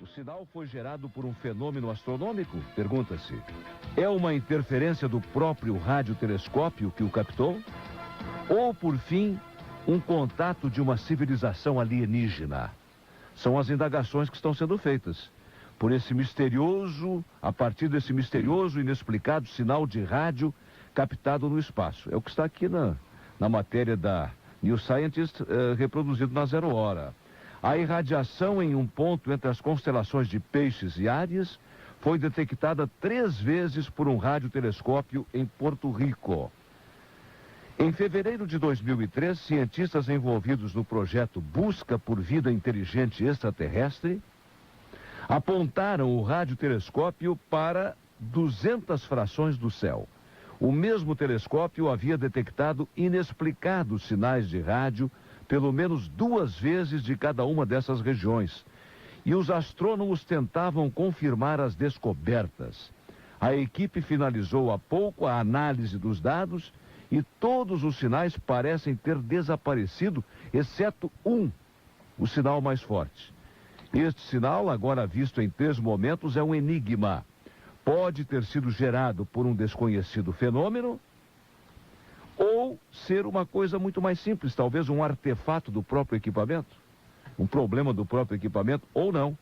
O sinal foi gerado por um fenômeno astronômico? Pergunta-se. É uma interferência do próprio radiotelescópio que o captou? Ou, por fim, um contato de uma civilização alienígena? São as indagações que estão sendo feitas por esse misterioso, a partir desse misterioso e inexplicado sinal de rádio captado no espaço. É o que está aqui na matéria da New Scientist, reproduzido na 0 Hora. A irradiação em um ponto entre as constelações de Peixes e Áries foi detectada 3 vezes por um radiotelescópio em Porto Rico. Em fevereiro de 2003, cientistas envolvidos no projeto Busca por Vida Inteligente Extraterrestre apontaram o radiotelescópio para 200 frações do céu. O mesmo telescópio havia detectado inexplicados sinais de rádio pelo menos 2 vezes de cada uma dessas regiões. E os astrônomos tentavam confirmar as descobertas. A equipe finalizou há pouco a análise dos dados e todos os sinais parecem ter desaparecido, exceto um, o sinal mais forte. Este sinal, agora visto em 3 momentos, é um enigma. Pode ter sido gerado por um desconhecido fenômeno ou ser uma coisa muito mais simples, talvez um artefato do próprio equipamento, um problema do próprio equipamento ou não.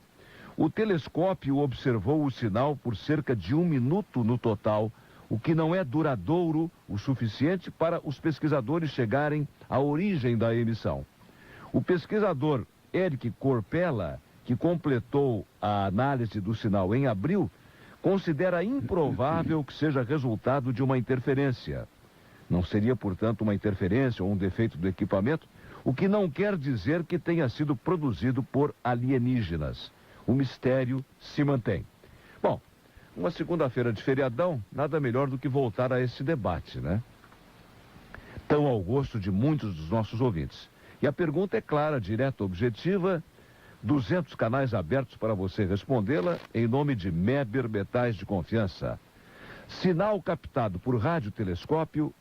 O telescópio observou o sinal por cerca de 1 minuto no total, o que não é duradouro o suficiente para os pesquisadores chegarem à origem da emissão. O pesquisador Eric Corpella, que completou a análise do sinal em abril, considera improvável que seja resultado de uma interferência. Não seria, portanto, uma interferência ou um defeito do equipamento, o que não quer dizer que tenha sido produzido por alienígenas. O mistério se mantém. Bom, uma segunda-feira de feriadão, nada melhor do que voltar a esse debate, né? Tão ao gosto de muitos dos nossos ouvintes. E a pergunta é clara, direta, objetiva, 200 canais abertos para você respondê-la em nome de Meber Metais de Confiança. Sinal captado por radiotelescópio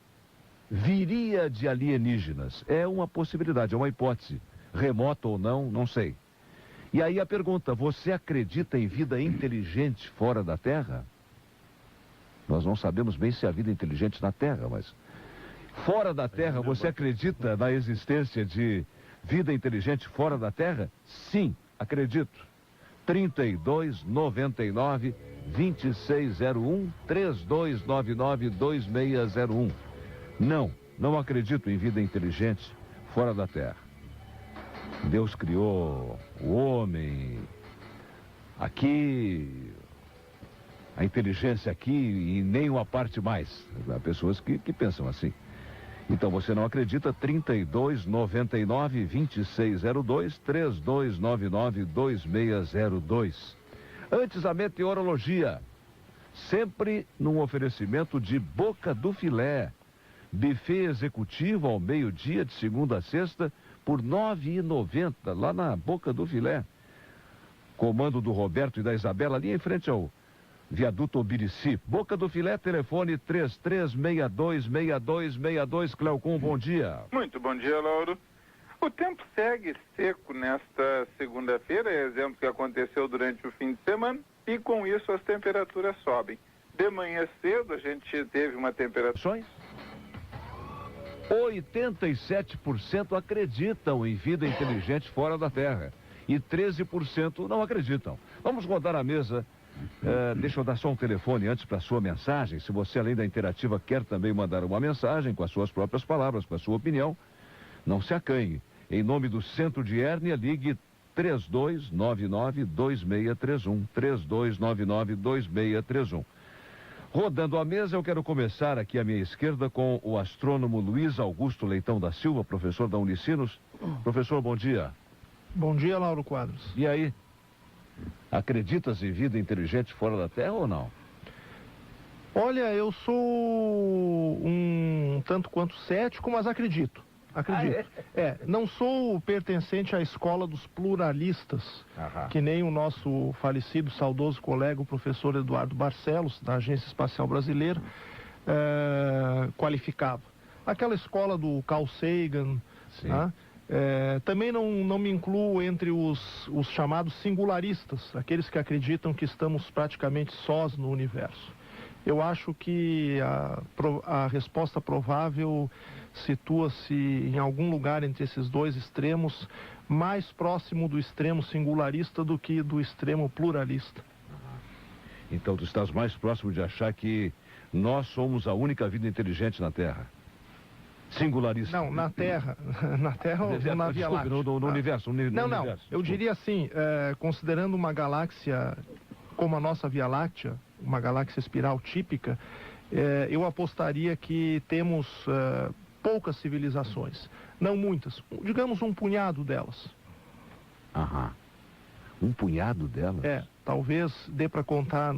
viria de alienígenas. É uma possibilidade, é uma hipótese. Remota ou não, não sei. E aí a pergunta, você acredita em vida inteligente fora da Terra? Nós não sabemos bem se há vida inteligente na Terra, mas fora da Terra, você acredita na existência de vida inteligente fora da Terra? Sim, acredito. 3299 2601 3299 2601. Não acredito em vida inteligente fora da Terra. Deus criou o homem aqui, a inteligência aqui e nem uma parte mais. Há pessoas que pensam assim. Então você não acredita, 3299 2602 3299 2602. Antes a meteorologia, sempre num oferecimento de Boca do Filé. Buffet executivo ao meio-dia, de segunda a sexta, por R$ 9,90, lá na Boca do Filé. Comando do Roberto e da Isabela, ali em frente ao Viaduto Obirici. Boca do Filé, telefone 33626262. Cleocum, bom dia. Muito bom dia, Lauro. O tempo segue seco nesta segunda-feira, é exemplo que aconteceu durante o fim de semana, e com isso as temperaturas sobem. De manhã cedo a gente teve uma temperatura... 87% acreditam em vida inteligente fora da Terra e 13% não acreditam. Vamos rodar a mesa. Deixa eu dar só um telefone antes para a sua mensagem. Se você, além da interativa, quer também mandar uma mensagem com as suas próprias palavras, com a sua opinião, não se acanhe. Em nome do Centro de Hérnia, ligue 3299-2631. 3299-2631. Rodando a mesa, eu quero começar aqui à minha esquerda com o astrônomo Luiz Augusto Leitão da Silva, professor da Unicinos. Professor, bom dia. Bom dia, Lauro Quadros. E aí? Acreditas em vida inteligente fora da Terra ou não? Olha, eu sou um tanto quanto cético, mas acredito. Não sou pertencente à escola dos pluralistas, que nem o nosso falecido, saudoso colega, o professor Eduardo Barcelos, da Agência Espacial Brasileira, qualificava. Aquela escola do Carl Sagan, Também não me incluo entre os chamados singularistas, aqueles que acreditam que estamos praticamente sós no universo. Eu acho que a resposta provável situa-se em algum lugar entre esses dois extremos, mais próximo do extremo singularista do que do extremo pluralista. Então tu estás mais próximo de achar que nós somos a única vida inteligente na Terra. Singularista. Não, na Terra ou na Via Láctea. No universo. Não, eu diria assim, considerando uma galáxia como a nossa Via Láctea, uma galáxia espiral típica, eu apostaria que temos poucas civilizações. Não muitas, digamos um punhado delas. Aham. Um punhado delas? Talvez dê para contar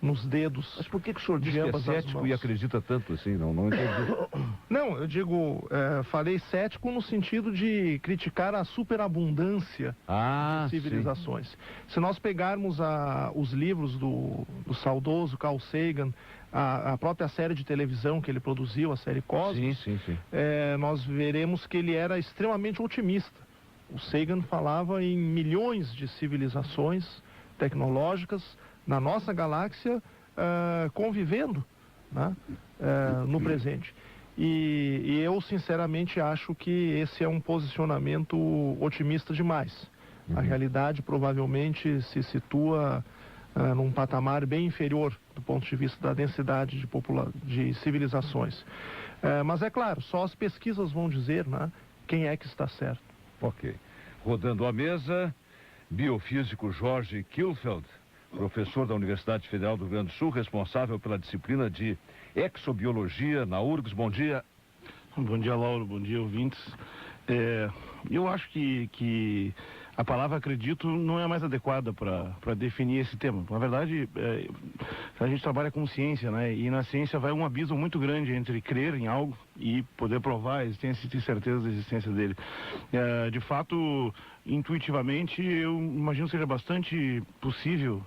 nos dedos. Mas por que o senhor diz que é cético e acredita tanto assim? Não entendi. Não, eu digo, falei cético no sentido de criticar a superabundância de civilizações. Sim. Se nós pegarmos os livros do saudoso Carl Sagan, a própria série de televisão que ele produziu, a série Cosmos, sim. Nós veremos que ele era extremamente otimista. O Sagan falava em milhões de civilizações tecnológicas na nossa galáxia convivendo, né, no presente. E eu sinceramente acho que esse é um posicionamento otimista demais. A realidade provavelmente se situa num patamar bem inferior do ponto de vista da densidade de civilizações. Mas é claro, só as pesquisas vão dizer, né, quem é que está certo. Ok. Rodando a mesa, biofísico Jorge Kielfeld, professor da Universidade Federal do Rio Grande do Sul, responsável pela disciplina de exobiologia na URGS. Bom dia. Bom dia, Lauro. Bom dia, ouvintes. Eu acho que a palavra acredito não é a mais adequada para definir esse tema. Na verdade, a gente trabalha com ciência, né? E na ciência vai um abismo muito grande entre crer em algo e poder provar a existência e ter certeza da existência dele. De fato, intuitivamente, eu imagino que seja bastante possível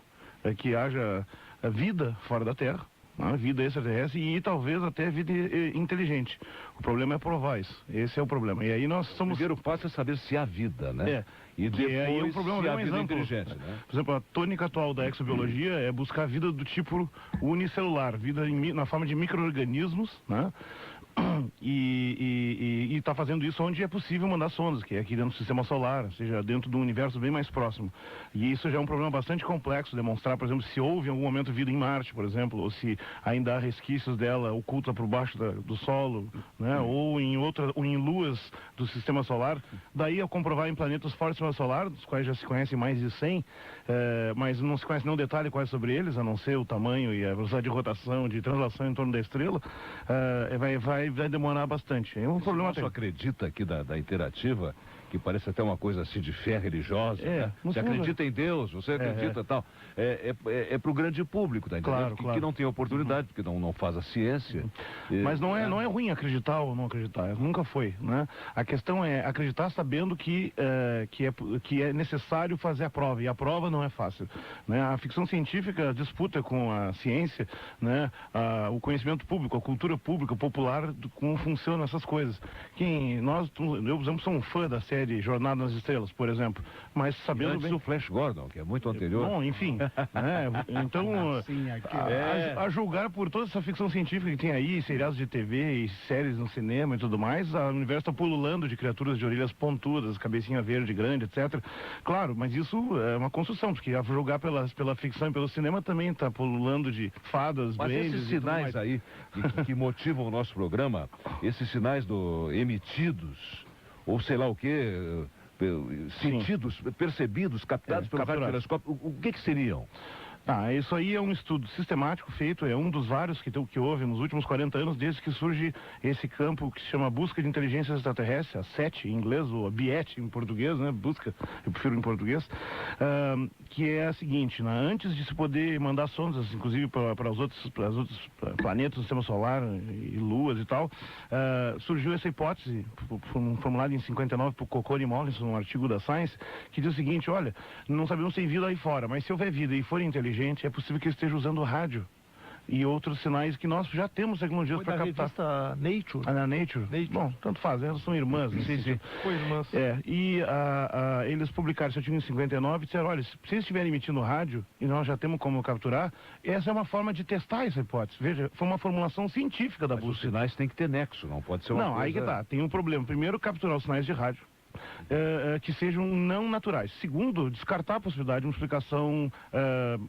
que haja vida fora da Terra, né? Vida extraterrestre e talvez até vida inteligente. O problema é provar isso. Esse é o problema. E aí nós somos... O primeiro passo é saber se há vida, né? E depois o problema se há é um vida exemplo, inteligente, né? Por exemplo, a tônica atual da exobiologia é buscar vida do tipo unicelular, vida na forma de micro-organismos, né? E está fazendo isso onde é possível mandar sondas, que é aqui dentro do sistema solar, ou seja, dentro de um universo bem mais próximo. E isso já é um problema bastante complexo, demonstrar, por exemplo, se houve em algum momento vida em Marte, por exemplo, ou se ainda há resquícios dela oculta por baixo do solo, né? Ou em luas do sistema solar. Daí a comprovar em planetas fora do sistema solar, dos quais já se conhecem mais de 100, mas não se conhece nenhum detalhe quase sobre eles, a não ser o tamanho e a velocidade de rotação, de translação em torno da estrela. Vai demorar bastante. É um problema. Você acredita aqui da Interativa, que parece até uma coisa assim de fé religiosa, né? Você acredita em Deus, você acredita tal. É para o grande público, tá entendendo? Claro. Que não tem oportunidade, porque não faz a ciência. Mas não é ruim acreditar ou não acreditar, nunca foi, né? A questão é acreditar sabendo que é necessário fazer a prova, e a prova não é fácil, né? A ficção científica disputa com a ciência, né? O conhecimento público, a cultura pública, popular, como funcionam essas coisas. Eu, por exemplo, sou um fã da série Jornada nas Estrelas, por exemplo, mas sabendo bem... o Flash Gordon, que é muito anterior. Bom, enfim, né? Então, a julgar por toda essa ficção científica que tem aí, seriados de TV e séries no cinema e tudo mais, o universo está pululando de criaturas de orelhas pontudas, cabecinha verde grande, etc. Claro, mas isso é uma construção, porque a julgar pela ficção e pelo cinema também está pululando de fadas, mas esses sinais aí que motivam o nosso programa, esses sinais emitidos, ou sei lá o que, sentidos, percebidos, captados pelo radiotelescópio, o que seriam? Isso aí é um estudo sistemático feito, é um dos vários que houve nos últimos 40 anos, desde que surge esse campo que se chama Busca de Inteligência Extraterrestre, a SET em inglês, ou a BIET em português, né? Busca, eu prefiro em português, que é a seguinte, né? Antes de se poder mandar sondas, inclusive para os outros planetas do sistema solar e luas e tal, surgiu essa hipótese, formulada em 59 por Cochrane e Mollison, num artigo da Science, que diz o seguinte: olha, não sabemos se tem vida aí fora, mas se houver vida e for inteligente, é possível que esteja usando rádio e outros sinais que nós já temos tecnologias para captar. Revista Nature. Na Nature? Bom, tanto faz, elas são irmãs, não sei se... Foi irmãs. E eles publicaram esse artigo em 59 e disseram, olha, se vocês estiverem emitindo rádio, e nós já temos como capturar, essa é uma forma de testar essa hipótese. Veja, foi uma formulação científica da busca. Os sinais têm que ter nexo, não pode ser uma coisa... Não, aí que tá, tem um problema. Primeiro, capturar os sinais de rádio. Que sejam não naturais. Segundo, descartar a possibilidade de uma explicação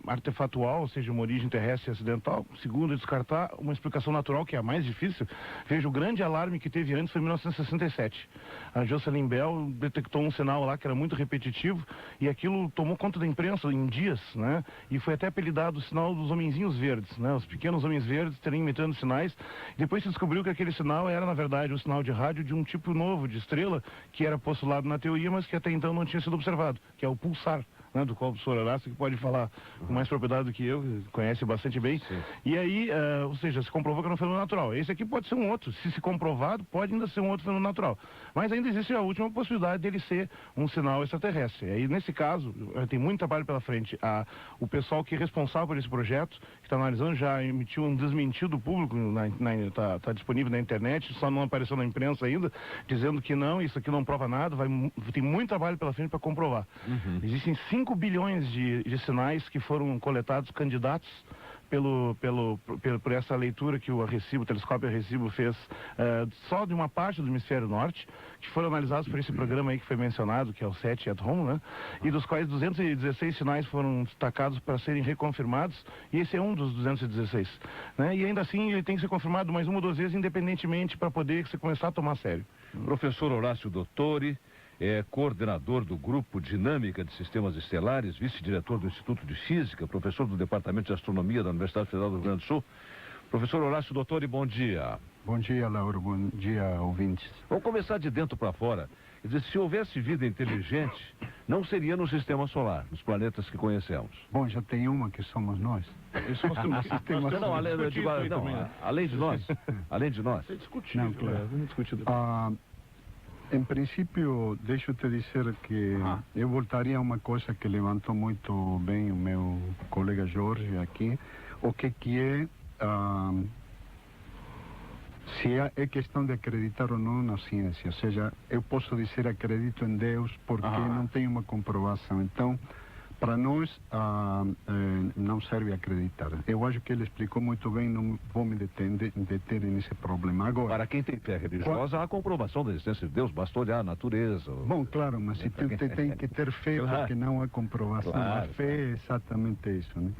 artefatual, ou seja, uma origem terrestre acidental. Segundo, descartar uma explicação natural, que é a mais difícil. Veja, o grande alarme que teve antes foi em 1967. A Jocelyn Bell detectou um sinal lá que era muito repetitivo e aquilo tomou conta da imprensa em dias, né? E foi até apelidado o sinal dos homenzinhos verdes, né? Os pequenos homens verdes teriam imitando sinais. Depois se descobriu que aquele sinal era, na verdade, um sinal de rádio de um tipo novo de estrela, que era postulado na teoria, mas que até então não tinha sido observado, que é o pulsar, né, do qual o professor Horácio que pode falar com mais propriedade do que eu, conhece bastante bem. Sim. E aí, ou seja, se comprovou que era um fenômeno natural. Esse aqui pode ser um outro, se comprovado, pode ainda ser um outro fenômeno natural. Mas ainda existe a última possibilidade dele ser um sinal extraterrestre. Aí, nesse caso, tem muito trabalho pela frente. O pessoal que é responsável por esse projeto, que está analisando, já emitiu um desmentido público, está disponível na internet, só não apareceu na imprensa ainda, dizendo que não, isso aqui não prova nada, tem muito trabalho pela frente para comprovar. Existem 5 bilhões de sinais que foram coletados, candidatos por essa leitura que o telescópio Arecibo fez só de uma parte do hemisfério norte, que foram analisados por esse programa aí que foi mencionado, que é o SET at Home, né? E dos quais 216 sinais foram destacados para serem reconfirmados, e esse é um dos 216, né? E ainda assim ele tem que ser confirmado mais uma ou duas vezes independentemente para poder se começar a tomar a sério. Professor Horácio Dottori é coordenador do Grupo Dinâmica de Sistemas Estelares, vice-diretor do Instituto de Física, professor do Departamento de Astronomia da Universidade Federal do Rio Grande do Sul. Professor Horácio Dottori, bom dia. Bom dia, Lauro. Bom dia, ouvintes. Vamos começar de dentro para fora. Quer dizer, se houvesse vida inteligente, não seria no Sistema Solar, nos planetas que conhecemos. Bom, já tem uma que somos nós. Isso é um sistema não, além de nós. Além de nós. É discutível. Não, claro. Vamos discutir. Em princípio, deixa eu te dizer que eu voltaria a uma coisa que levantou muito bem o meu colega Jorge aqui, o que é, se é questão de acreditar ou não na ciência. Ou seja, eu posso dizer acredito em Deus porque não tenho uma comprovação. Então, para nós, não serve acreditar. Eu acho que ele explicou muito bem, não vou me deter nesse problema. Agora, para quem tem fé religiosa, há a comprovação da existência de Deus, basta olhar a natureza. Bom, claro, mas se tem que ter fé, claro, porque não há comprovação. Claro, a fé é exatamente isso, né?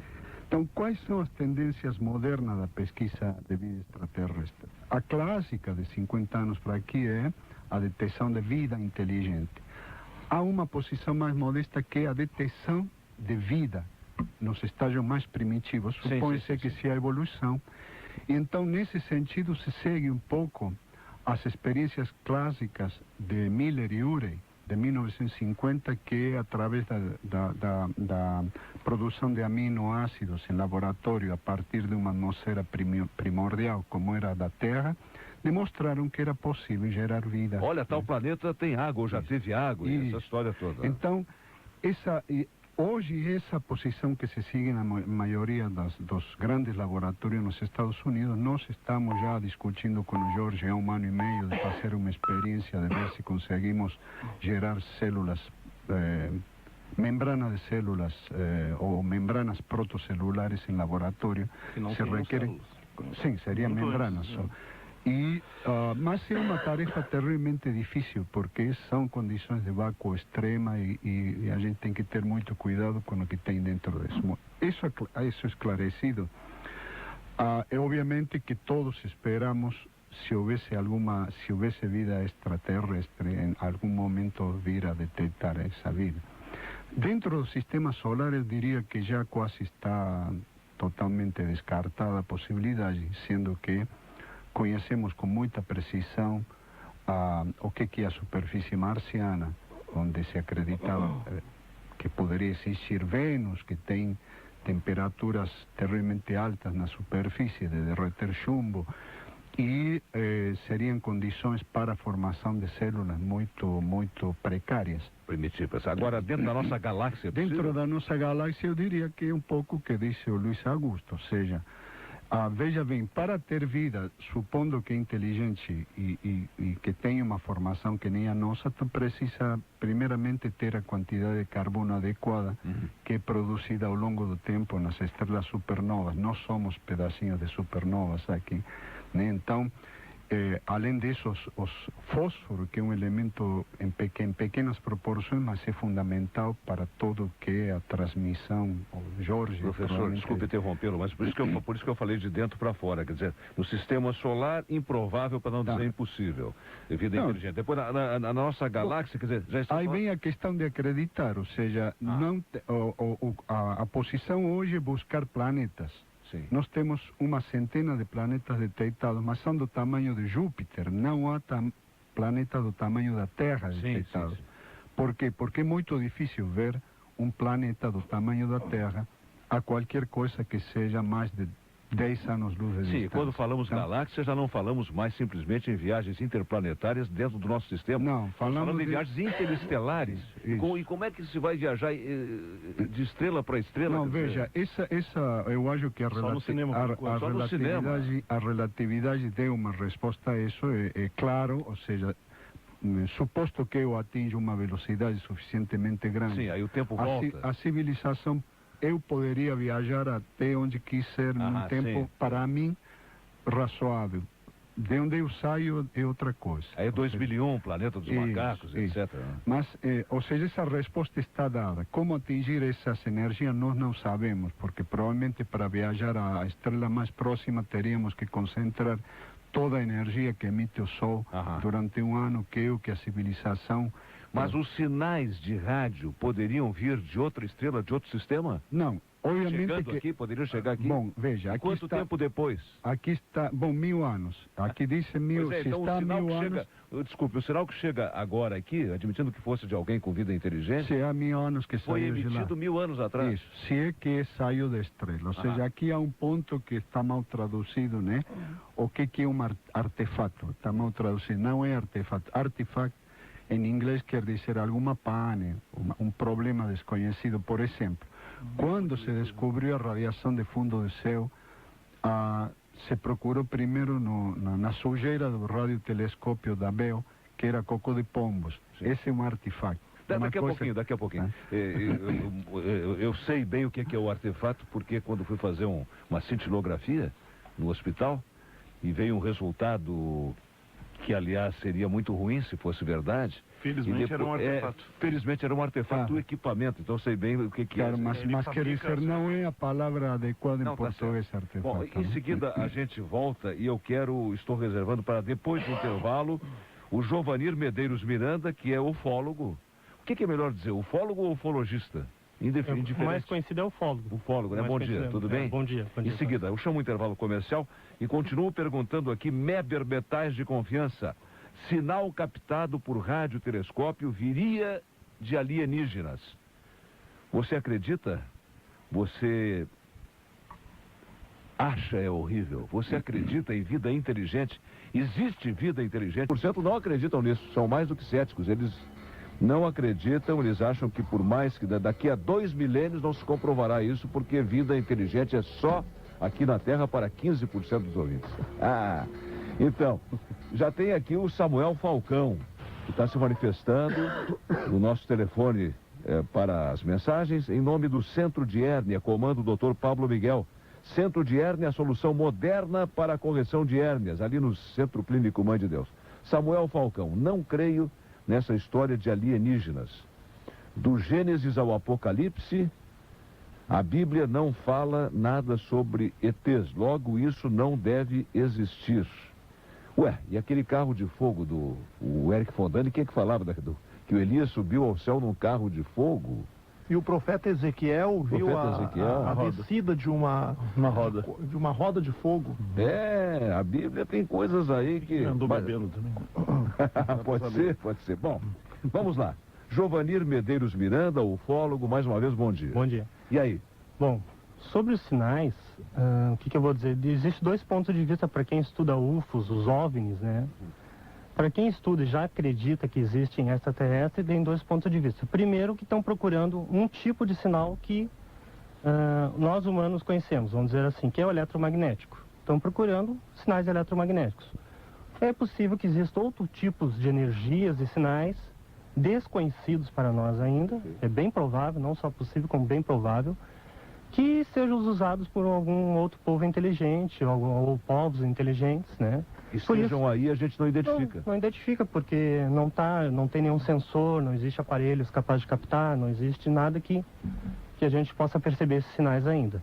Então, quais são as tendências modernas da pesquisa de vida extraterrestre? A clássica de 50 anos para aqui é a detecção de vida inteligente. Há uma posição mais modesta que é a detecção de vida nos estágios mais primitivos. Supõe-se que se a evolução. E então, nesse sentido, se segue um pouco as experiências clássicas de Miller e Urey, de 1950, que é através da produção de aminoácidos em laboratório a partir de uma atmosfera primordial, como era a da Terra, demonstraram que era possível gerar vida. Olha, tal planeta tem água, ou já teve água, e essa história toda. Então, hoje essa posição que se segue na maioria dos grandes laboratórios nos Estados Unidos, nós estamos já discutindo com o Jorge há 1 ano e meio de fazer uma experiência de ver se conseguimos gerar células, membranas de células ou membranas protocelulares em laboratório. Que não se requerem. Sim, seriam membranas só. Mas é uma tarefa terrivelmente difícil, porque são condições de vácuo extrema e a gente tem que ter muito cuidado com o que tem dentro disso. Isso esclarecido, é obviamente que todos esperamos, se houvesse vida extraterrestre, em algum momento vir a detectar essa vida. Dentro do sistema solar, eu diria que já quase está totalmente descartada a possibilidade, sendo que conhecemos com muita precisão o que é a superfície marciana, onde se acreditava que poderia existir Vênus, que tem temperaturas terrivelmente altas na superfície, de derreter chumbo, e seriam condições para a formação de células muito precárias. Primitivas. Agora, dentro da nossa galáxia... Dentro da nossa galáxia, eu diria que é um pouco o que disse o Luiz Augusto, ou seja, Veja bem, para ter vida, supondo que é inteligente e que tenha uma formação que nem a nossa, tu precisa primeiramente ter a quantidade de carbono adequada que é produzida ao longo do tempo nas estrelas supernovas. Nós somos pedacinhos de supernovas aqui, né? Então, além disso, o fósforo, que é um elemento em pequenas proporções, mas é fundamental para tudo que é a transmissão. O Jorge... Professor, desculpe interrompê-lo, mas por isso que eu falei de dentro para fora. Quer dizer, no sistema solar, improvável, para não dizer impossível. Vida inteligente. Depois, na nossa galáxia, quer dizer... Já está aí vem a questão de acreditar, ou seja, a posição hoje é buscar planetas. Sim. Nós temos uma centena de planetas detectados, mas são do tamanho de Júpiter. Não há planeta do tamanho da Terra detectados. Sim. Por quê? Porque é muito difícil ver um planeta do tamanho da Terra a qualquer coisa que seja mais de 10 anos-luz de distância. Sim, quando falamos galáxia, já não falamos mais simplesmente em viagens interplanetárias dentro do nosso sistema. Não, falando em viagens interestelares. E como é que se vai viajar de estrela para estrela? Não, veja, eu acho que a relatividade deu uma resposta a isso, é claro, ou seja, suposto que eu atinja uma velocidade suficientemente grande. Sim, aí o tempo volta. A civilização... Eu poderia viajar até onde quiser num tempo, para mim, razoável. De onde eu saio é outra coisa. Aí é 2001, planeta dos macacos, etc. Mas, ou seja, essa resposta está dada. Como atingir essas energias, nós não sabemos, porque provavelmente para viajar à estrela mais próxima teríamos que concentrar toda a energia que emite o Sol durante um ano, que é o que a civilização... Mas os sinais de rádio poderiam vir de outra estrela, de outro sistema? Não, obviamente aqui, poderiam chegar aqui? Bom, veja, aqui quanto tempo depois? Aqui está, 1000 anos. Aqui diz 1000, se então está 1000 anos... Desculpe, o sinal que chega agora aqui, admitindo que fosse de alguém com vida inteligente... Se há 1000 anos que foi saiu de lá. Foi emitido 1000 anos atrás. Isso, se é que saiu da estrela. Ou seja, aqui há um ponto que está mal traduzido, né? O que é um artefato? Está mal traduzido. Não é artefato. Artefato, em inglês, quer dizer alguma pane, um problema desconhecido. Por exemplo, quando se descobriu a radiação de fundo do céu, se procurou primeiro na sujeira do radiotelescópio da Bell, que era coco de pombos. Sim. Esse é um artefato. Daqui a pouquinho. Eu sei bem o que é o artefato, porque quando fui fazer uma cintilografia no hospital, e veio um resultado... que aliás seria muito ruim se fosse verdade. Felizmente era um artefato. Felizmente era um artefato do equipamento, então eu sei bem o que claro, é. Mas quer dizer, não é a palavra adequada em português, artefato. Bom, em seguida a gente volta e estou reservando para depois do intervalo, o Jovanir Medeiros Miranda, que é ufólogo. O que é melhor dizer, ufólogo ou ufologista? O mais conhecido é o ufólogo. Ufólogo, né? Bom dia, tudo bem? Bom dia. Em seguida, eu chamo o intervalo comercial e continuo perguntando aqui, Meber Metais de Confiança, sinal captado por radiotelescópio viria de alienígenas. Você acredita? Você acha é horrível? Você acredita em vida inteligente? Existe vida inteligente? 100% não acreditam nisso, são mais do que céticos. Eles não acreditam, eles acham que por mais que daqui a 2 milênios não se comprovará isso, porque vida inteligente é só aqui na Terra para 15% dos ouvintes. Então, já tem aqui o Samuel Falcão, que está se manifestando no nosso telefone para as mensagens, em nome do Centro de Hérnia, comando o Dr. Pablo Miguel. Centro de Hérnia, a solução moderna para a correção de hérnias, ali no Centro Clínico Mãe de Deus. Samuel Falcão, não creio nessa história de alienígenas. Do Gênesis ao Apocalipse, a Bíblia não fala nada sobre ETs. Logo, isso não deve existir. Ué, e aquele carro de fogo do Eric Fondani, quem é que falava que o Elias subiu ao céu num carro de fogo? E o profeta Ezequiel viu a descida de uma roda de fogo. A Bíblia tem coisas aí que... Andou bebendo também. Pode ser. Bom, vamos lá. Jovanir Medeiros Miranda, ufólogo, mais uma vez, bom dia. Bom dia. E aí? Bom, sobre os sinais, o que eu vou dizer? Existem 2 pontos de vista para quem estuda UFOs, os OVNIs, né? Para quem estuda e já acredita que existem extraterrestres, tem 2 pontos de vista. Primeiro, que estão procurando um tipo de sinal que nós humanos conhecemos, vamos dizer assim, que é o eletromagnético. estão procurando sinais eletromagnéticos. É possível que existam outros tipos de energias e sinais desconhecidos para nós ainda, é bem provável, não só possível, como bem provável, que sejam usados por algum outro povo inteligente, ou povos inteligentes, né? E estejam aí, a gente não identifica. Não identifica, porque não tem nenhum sensor, não existe aparelhos capazes de captar, não existe nada que a gente possa perceber esses sinais ainda.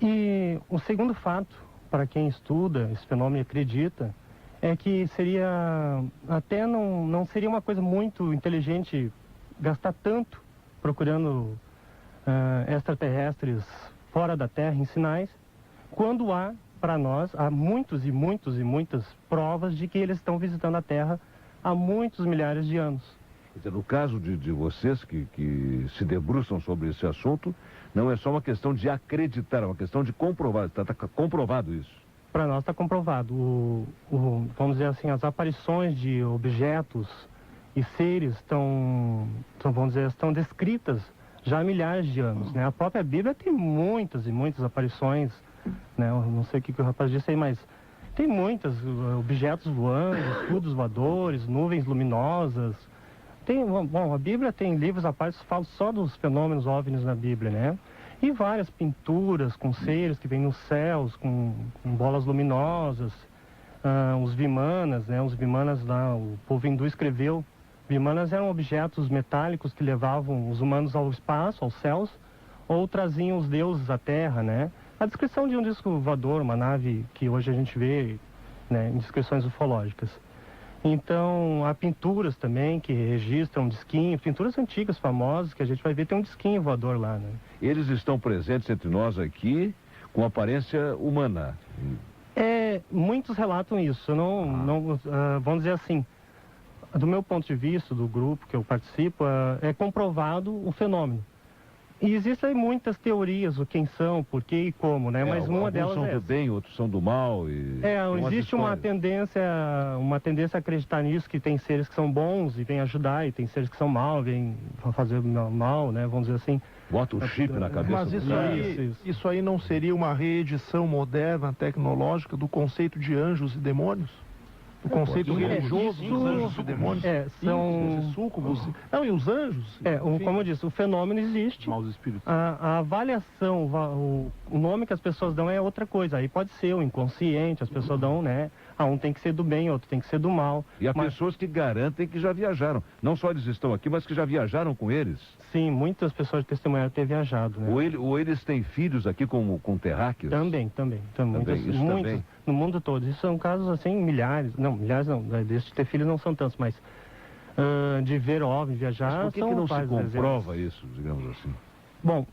E o segundo fato, para quem estuda esse fenômeno e acredita, é que seria, até não seria uma coisa muito inteligente gastar tanto procurando extraterrestres fora da Terra em sinais, quando para nós, há muitos e muitas provas de que eles estão visitando a Terra há muitos milhares de anos. No caso de vocês que se debruçam sobre esse assunto, não é só uma questão de acreditar, é uma questão de comprovar. Está comprovado isso. Para nós está comprovado. Vamos dizer assim, as aparições de objetos e seres estão descritas já há milhares de anos, né? A própria Bíblia tem muitas e muitas aparições, né? Eu não sei o que o rapaz disse aí, mas tem muitos objetos voando, escudos voadores, nuvens luminosas. A Bíblia tem livros à parte que falam só dos fenômenos OVNIs na Bíblia, né? E várias pinturas com seres que vêm nos céus, com bolas luminosas, os Vimanas, né? Os Vimanas lá, o povo hindu escreveu. Vimanas eram objetos metálicos que levavam os humanos ao espaço, aos céus, ou traziam os deuses à Terra, né? A descrição de um disco voador, uma nave que hoje a gente vê, né, em descrições ufológicas. Então, há pinturas também que registram disquinho, pinturas antigas, famosas, que a gente vai ver, tem um disquinho voador lá, né? Eles estão presentes entre nós aqui com aparência humana. Muitos relatam isso. Vamos dizer assim, do meu ponto de vista, do grupo que eu participo, é comprovado o fenômeno. E existem muitas teorias, o quem são, por quê e como, né? Mas uma delas são do bem, outros são do mal. Existe uma tendência a acreditar nisso, que tem seres que são bons e vêm ajudar, e tem seres que são mal, vêm fazer mal, né? Vamos dizer assim. Bota o chip na cabeça. Mas isso aí não seria uma reedição moderna, tecnológica, do conceito de anjos e demônios? O conceito religioso dos anjos e demônios? São súcubos. Não, e os anjos? Como eu disse, o fenômeno existe. Maus espíritos. A avaliação, o nome que as pessoas dão é outra coisa. Aí pode ser o inconsciente, as pessoas dão, né? Um tem que ser do bem, outro tem que ser do mal. E há pessoas que garantem que já viajaram. Não só eles estão aqui, mas que já viajaram com eles. Sim, muitas pessoas testemunharam ter viajado, né? Ou eles têm filhos aqui com terráqueos? Também. Muitos, no mundo todo. Isso são casos, assim, milhares não, desde ter filhos não são tantos, mas de ver OVNI viajar. Mas por que não se comprova isso, digamos assim? Bom,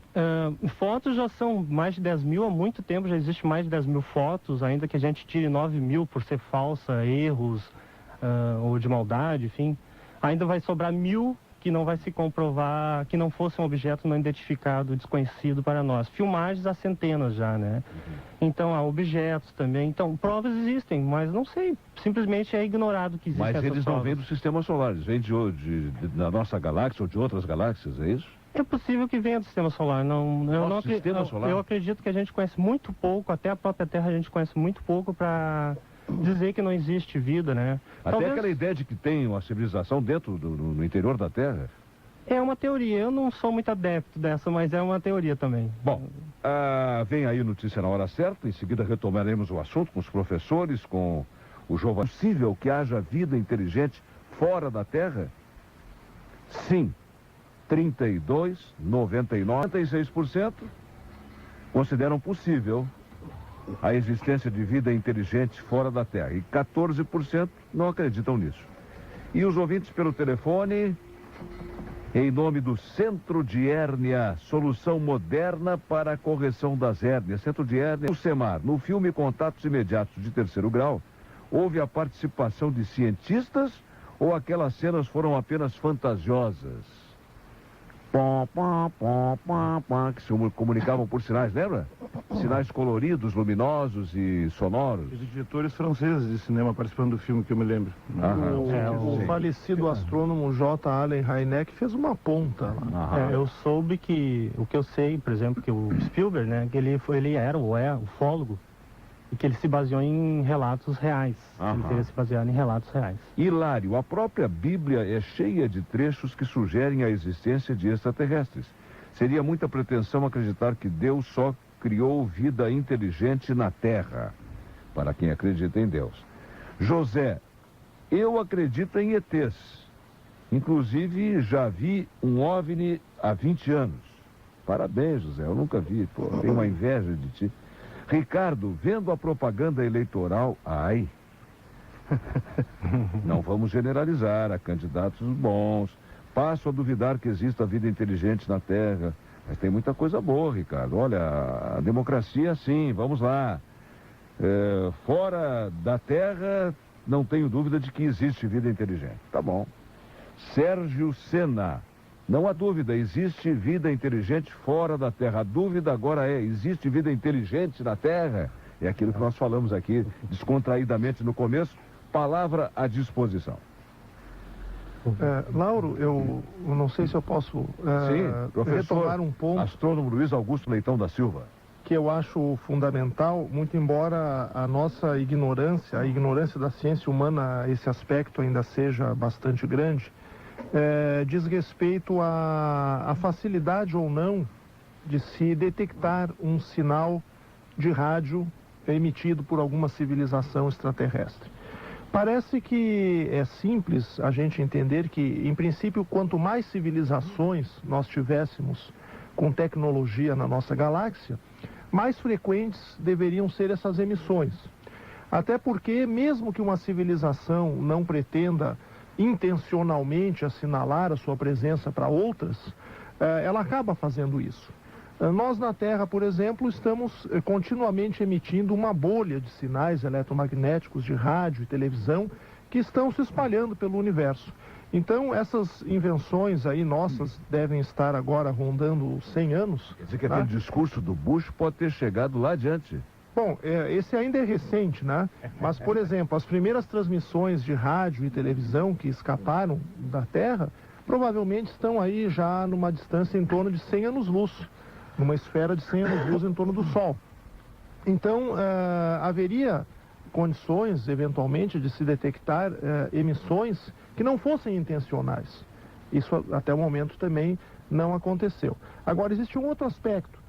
fotos já são mais de 10 mil há muito tempo, já existe mais de 10 mil fotos, ainda que a gente tire 9 mil por ser falsa, erros ou de maldade, enfim. Ainda vai sobrar 1000 que não vai se comprovar, que não fosse um objeto não identificado, desconhecido para nós. Filmagens há centenas já, né? Então, há objetos também. Então, provas existem, mas não sei, simplesmente é ignorado que existem essas provas. Mas eles não vêm do sistema solar, eles vêm da nossa galáxia ou de outras galáxias, é isso? É possível que venha do sistema solar. Eu acredito que a gente conhece muito pouco, até a própria Terra a gente conhece muito pouco para dizer que não existe vida, né? Até aquela ideia de que tem uma civilização dentro no interior da Terra. É uma teoria, eu não sou muito adepto dessa, mas é uma teoria também. Bom, vem aí notícia na hora certa, em seguida retomaremos o assunto com os professores, com o jovem. É possível que haja vida inteligente fora da Terra? Sim. 32, 99, 96% consideram possível a existência de vida inteligente fora da Terra. E 14% não acreditam nisso. E os ouvintes pelo telefone, em nome do Centro de Hérnia, solução moderna para a correção das hérnias. Centro de Hérnia, o SEMAR. No filme Contatos Imediatos de Terceiro Grau, houve a participação de cientistas ou aquelas cenas foram apenas fantasiosas? Que se comunicavam por sinais, lembra? Sinais coloridos, luminosos e sonoros. Teve diretores franceses de cinema participando do filme, que eu me lembro. O falecido astrônomo J. Allen Hynek fez uma ponta lá. Eu soube que, o que eu sei, por exemplo, que o Spielberg, né, que ele era o ufólogo, e que ele se baseou em relatos reais. Ele teria se baseado em relatos reais. Hilário, a própria Bíblia é cheia de trechos que sugerem a existência de extraterrestres. Seria muita pretensão acreditar que Deus só criou vida inteligente na Terra, para quem acredita em Deus. José, eu acredito em ETs. Inclusive, já vi um OVNI há 20 anos. Parabéns, José, eu nunca vi, pô, tenho uma inveja de ti. Ricardo, vendo a propaganda eleitoral, ai, não vamos generalizar, há candidatos bons. Passo a duvidar que exista vida inteligente na Terra, mas tem muita coisa boa, Ricardo. Olha, a democracia, sim, vamos lá. Fora da Terra, não tenho dúvida de que existe vida inteligente. Tá bom. Sérgio Sena, não há dúvida, existe vida inteligente fora da Terra. A dúvida agora é, existe vida inteligente na Terra? É aquilo que nós falamos aqui descontraídamente no começo. Palavra à disposição. Lauro, eu não sei se eu posso retomar um ponto. Astrônomo Luiz Augusto Leitão da Silva. Que eu acho fundamental, muito embora a nossa ignorância, a ignorância da ciência humana, esse aspecto ainda seja bastante grande, diz respeito à facilidade ou não de se detectar um sinal de rádio emitido por alguma civilização extraterrestre. Parece que é simples a gente entender que, em princípio, quanto mais civilizações nós tivéssemos com tecnologia na nossa galáxia, mais frequentes deveriam ser essas emissões. Até porque, mesmo que uma civilização não pretenda intencionalmente assinalar a sua presença para outras, ela acaba fazendo isso. Nós na Terra, por exemplo, estamos continuamente emitindo uma bolha de sinais eletromagnéticos de rádio e televisão que estão se espalhando pelo universo. Então, essas invenções aí nossas devem estar agora rondando 100 anos. Quer dizer que aquele discurso do Bush pode ter chegado lá adiante. Bom, esse ainda é recente, né? Mas, por exemplo, as primeiras transmissões de rádio e televisão que escaparam da Terra provavelmente estão aí já numa distância em torno de 100 anos-luz. Numa esfera de 100 anos-luz em torno do Sol. Então, haveria condições, eventualmente, de se detectar emissões que não fossem intencionais. Isso, até o momento, também não aconteceu. Agora, existe um outro aspecto.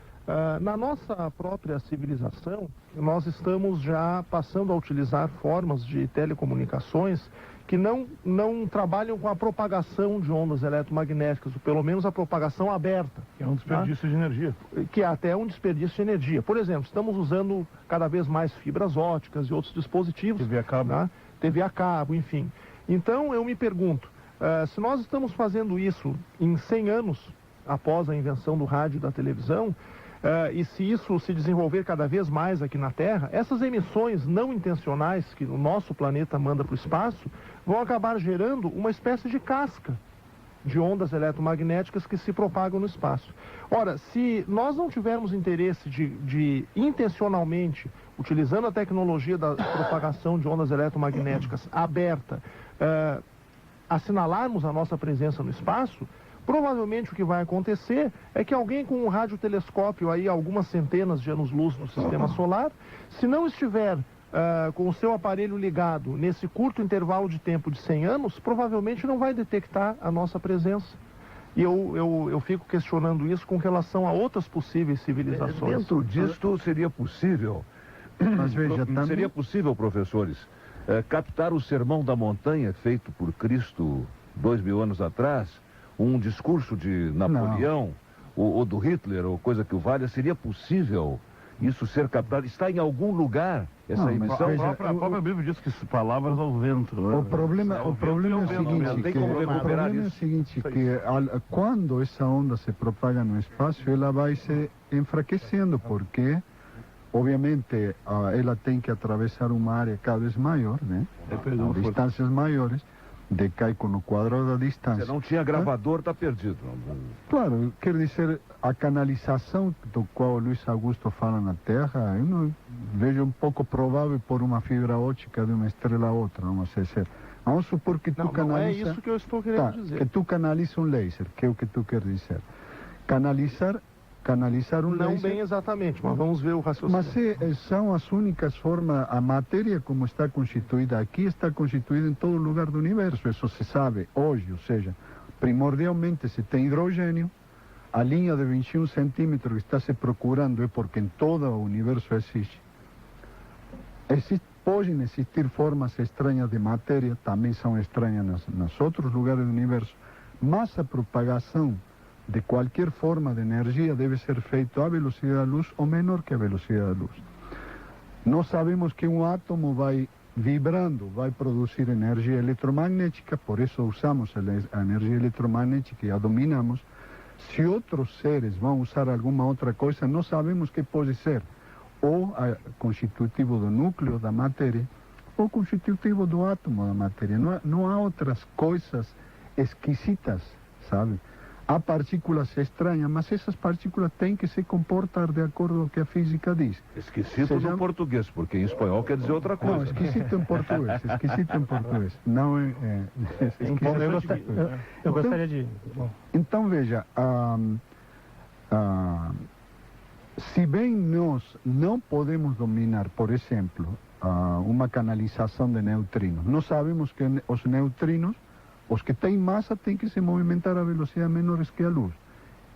Na nossa própria civilização, nós estamos já passando a utilizar formas de telecomunicações que não trabalham com a propagação de ondas eletromagnéticas, ou pelo menos a propagação aberta. É um desperdício de energia. Que é até um desperdício de energia. Por exemplo, estamos usando cada vez mais fibras óticas e outros dispositivos. TV a cabo. Né? TV a cabo, enfim. Então, eu me pergunto, se nós estamos fazendo isso em 100 anos após a invenção do rádio e da televisão, e se isso se desenvolver cada vez mais aqui na Terra, essas emissões não intencionais que o nosso planeta manda para o espaço vão acabar gerando uma espécie de casca de ondas eletromagnéticas que se propagam no espaço. Ora, se nós não tivermos interesse de intencionalmente, utilizando a tecnologia da propagação de ondas eletromagnéticas aberta, assinalarmos a nossa presença no espaço, provavelmente o que vai acontecer é que alguém com um radiotelescópio aí algumas centenas de anos-luz no sistema solar, se não estiver com o seu aparelho ligado nesse curto intervalo de tempo de 100 anos, provavelmente não vai detectar a nossa presença. E eu fico questionando isso com relação a outras possíveis civilizações. Dentro disto seria possível, Mas veja, também... seria possível, professores, captar o Sermão da Montanha feito por Cristo 2000 anos atrás, um discurso de Napoleão, ou do Hitler, ou coisa que o valha, seria possível isso ser captado? Está em algum lugar essa emissão? A própria Bíblia diz que palavras ao vento. Né? O problema é o seguinte, que quando essa onda se propaga no espaço, ela vai se enfraquecendo, porque obviamente ela tem que atravessar uma área cada vez maior, né? A distâncias maiores. Decai com o quadrado da distância. Se não tinha gravador, está perdido. Claro, quer dizer, a canalização do qual o Luiz Augusto fala na Terra, eu não vejo um pouco provável por uma fibra ótica de uma estrela a outra, não sei se... Vamos supor que tu canaliza... Não é isso que eu estou querendo dizer. Que tu canaliza um laser, que é o que tu quer dizer. Canalizar canalizar um Não laser. bem exatamente, mas vamos ver o raciocínio. Mas são as únicas formas, a matéria como está constituída aqui, está constituída em todo lugar do universo, isso se sabe hoje, ou seja, primordialmente se tem hidrogênio, a linha de 21 centímetros que está se procurando é porque em todo o universo existe. Podem existir formas estranhas de matéria, também são estranhas nos outros lugares do universo, mas a propagação de qualquer forma de energia deve ser feita à velocidade da luz ou menor que a velocidade da luz. Nós sabemos que um átomo vai vibrando, vai produzir energia eletromagnética, por isso usamos a energia eletromagnética e a dominamos. Se outros seres vão usar alguma outra coisa, não sabemos que pode ser. Ou constitutivo do núcleo da matéria, ou constitutivo do átomo da matéria. Não há outras coisas esquisitas, sabe? Há partículas estranhas, mas essas partículas têm que se comportar de acordo com o que a física diz. Esquisito no português, porque em espanhol quer dizer outra coisa. Não, esquisito em português, esquisito em português. Não eu gostaria de... Bom. Então, veja, se bem nós não podemos dominar, por exemplo, uma canalização de neutrinos, nós sabemos que os neutrinos, os que têm massa, têm que se movimentar a velocidades menores que a luz.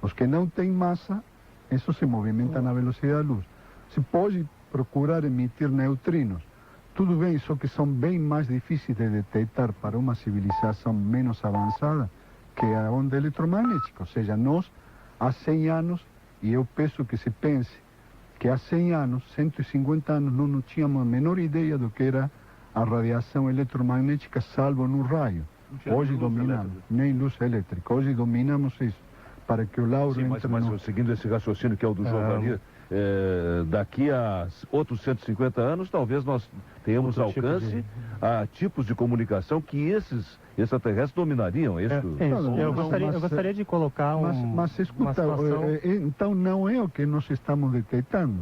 Os que não têm massa, isso se movimenta na velocidade da luz. Se pode procurar emitir neutrinos, tudo bem, só que são bem mais difíceis de detectar para uma civilização menos avançada que a onda eletromagnética. Ou seja, nós, há 100 anos, e eu peço que se pense que há 100 anos, 150 anos, não tínhamos a menor ideia do que era a radiação eletromagnética, salvo no raio. Hoje dominamos, nem luz elétrica, hoje dominamos isso, para que o Lauro... Sim, mas seguindo esse raciocínio que é o do João Valia, daqui a outros 150 anos, talvez nós tenhamos alcance a tipos de comunicação que esses extraterrestres dominariam. Eu gostaria de colocar mas escuta, então não é o que nós estamos detectando.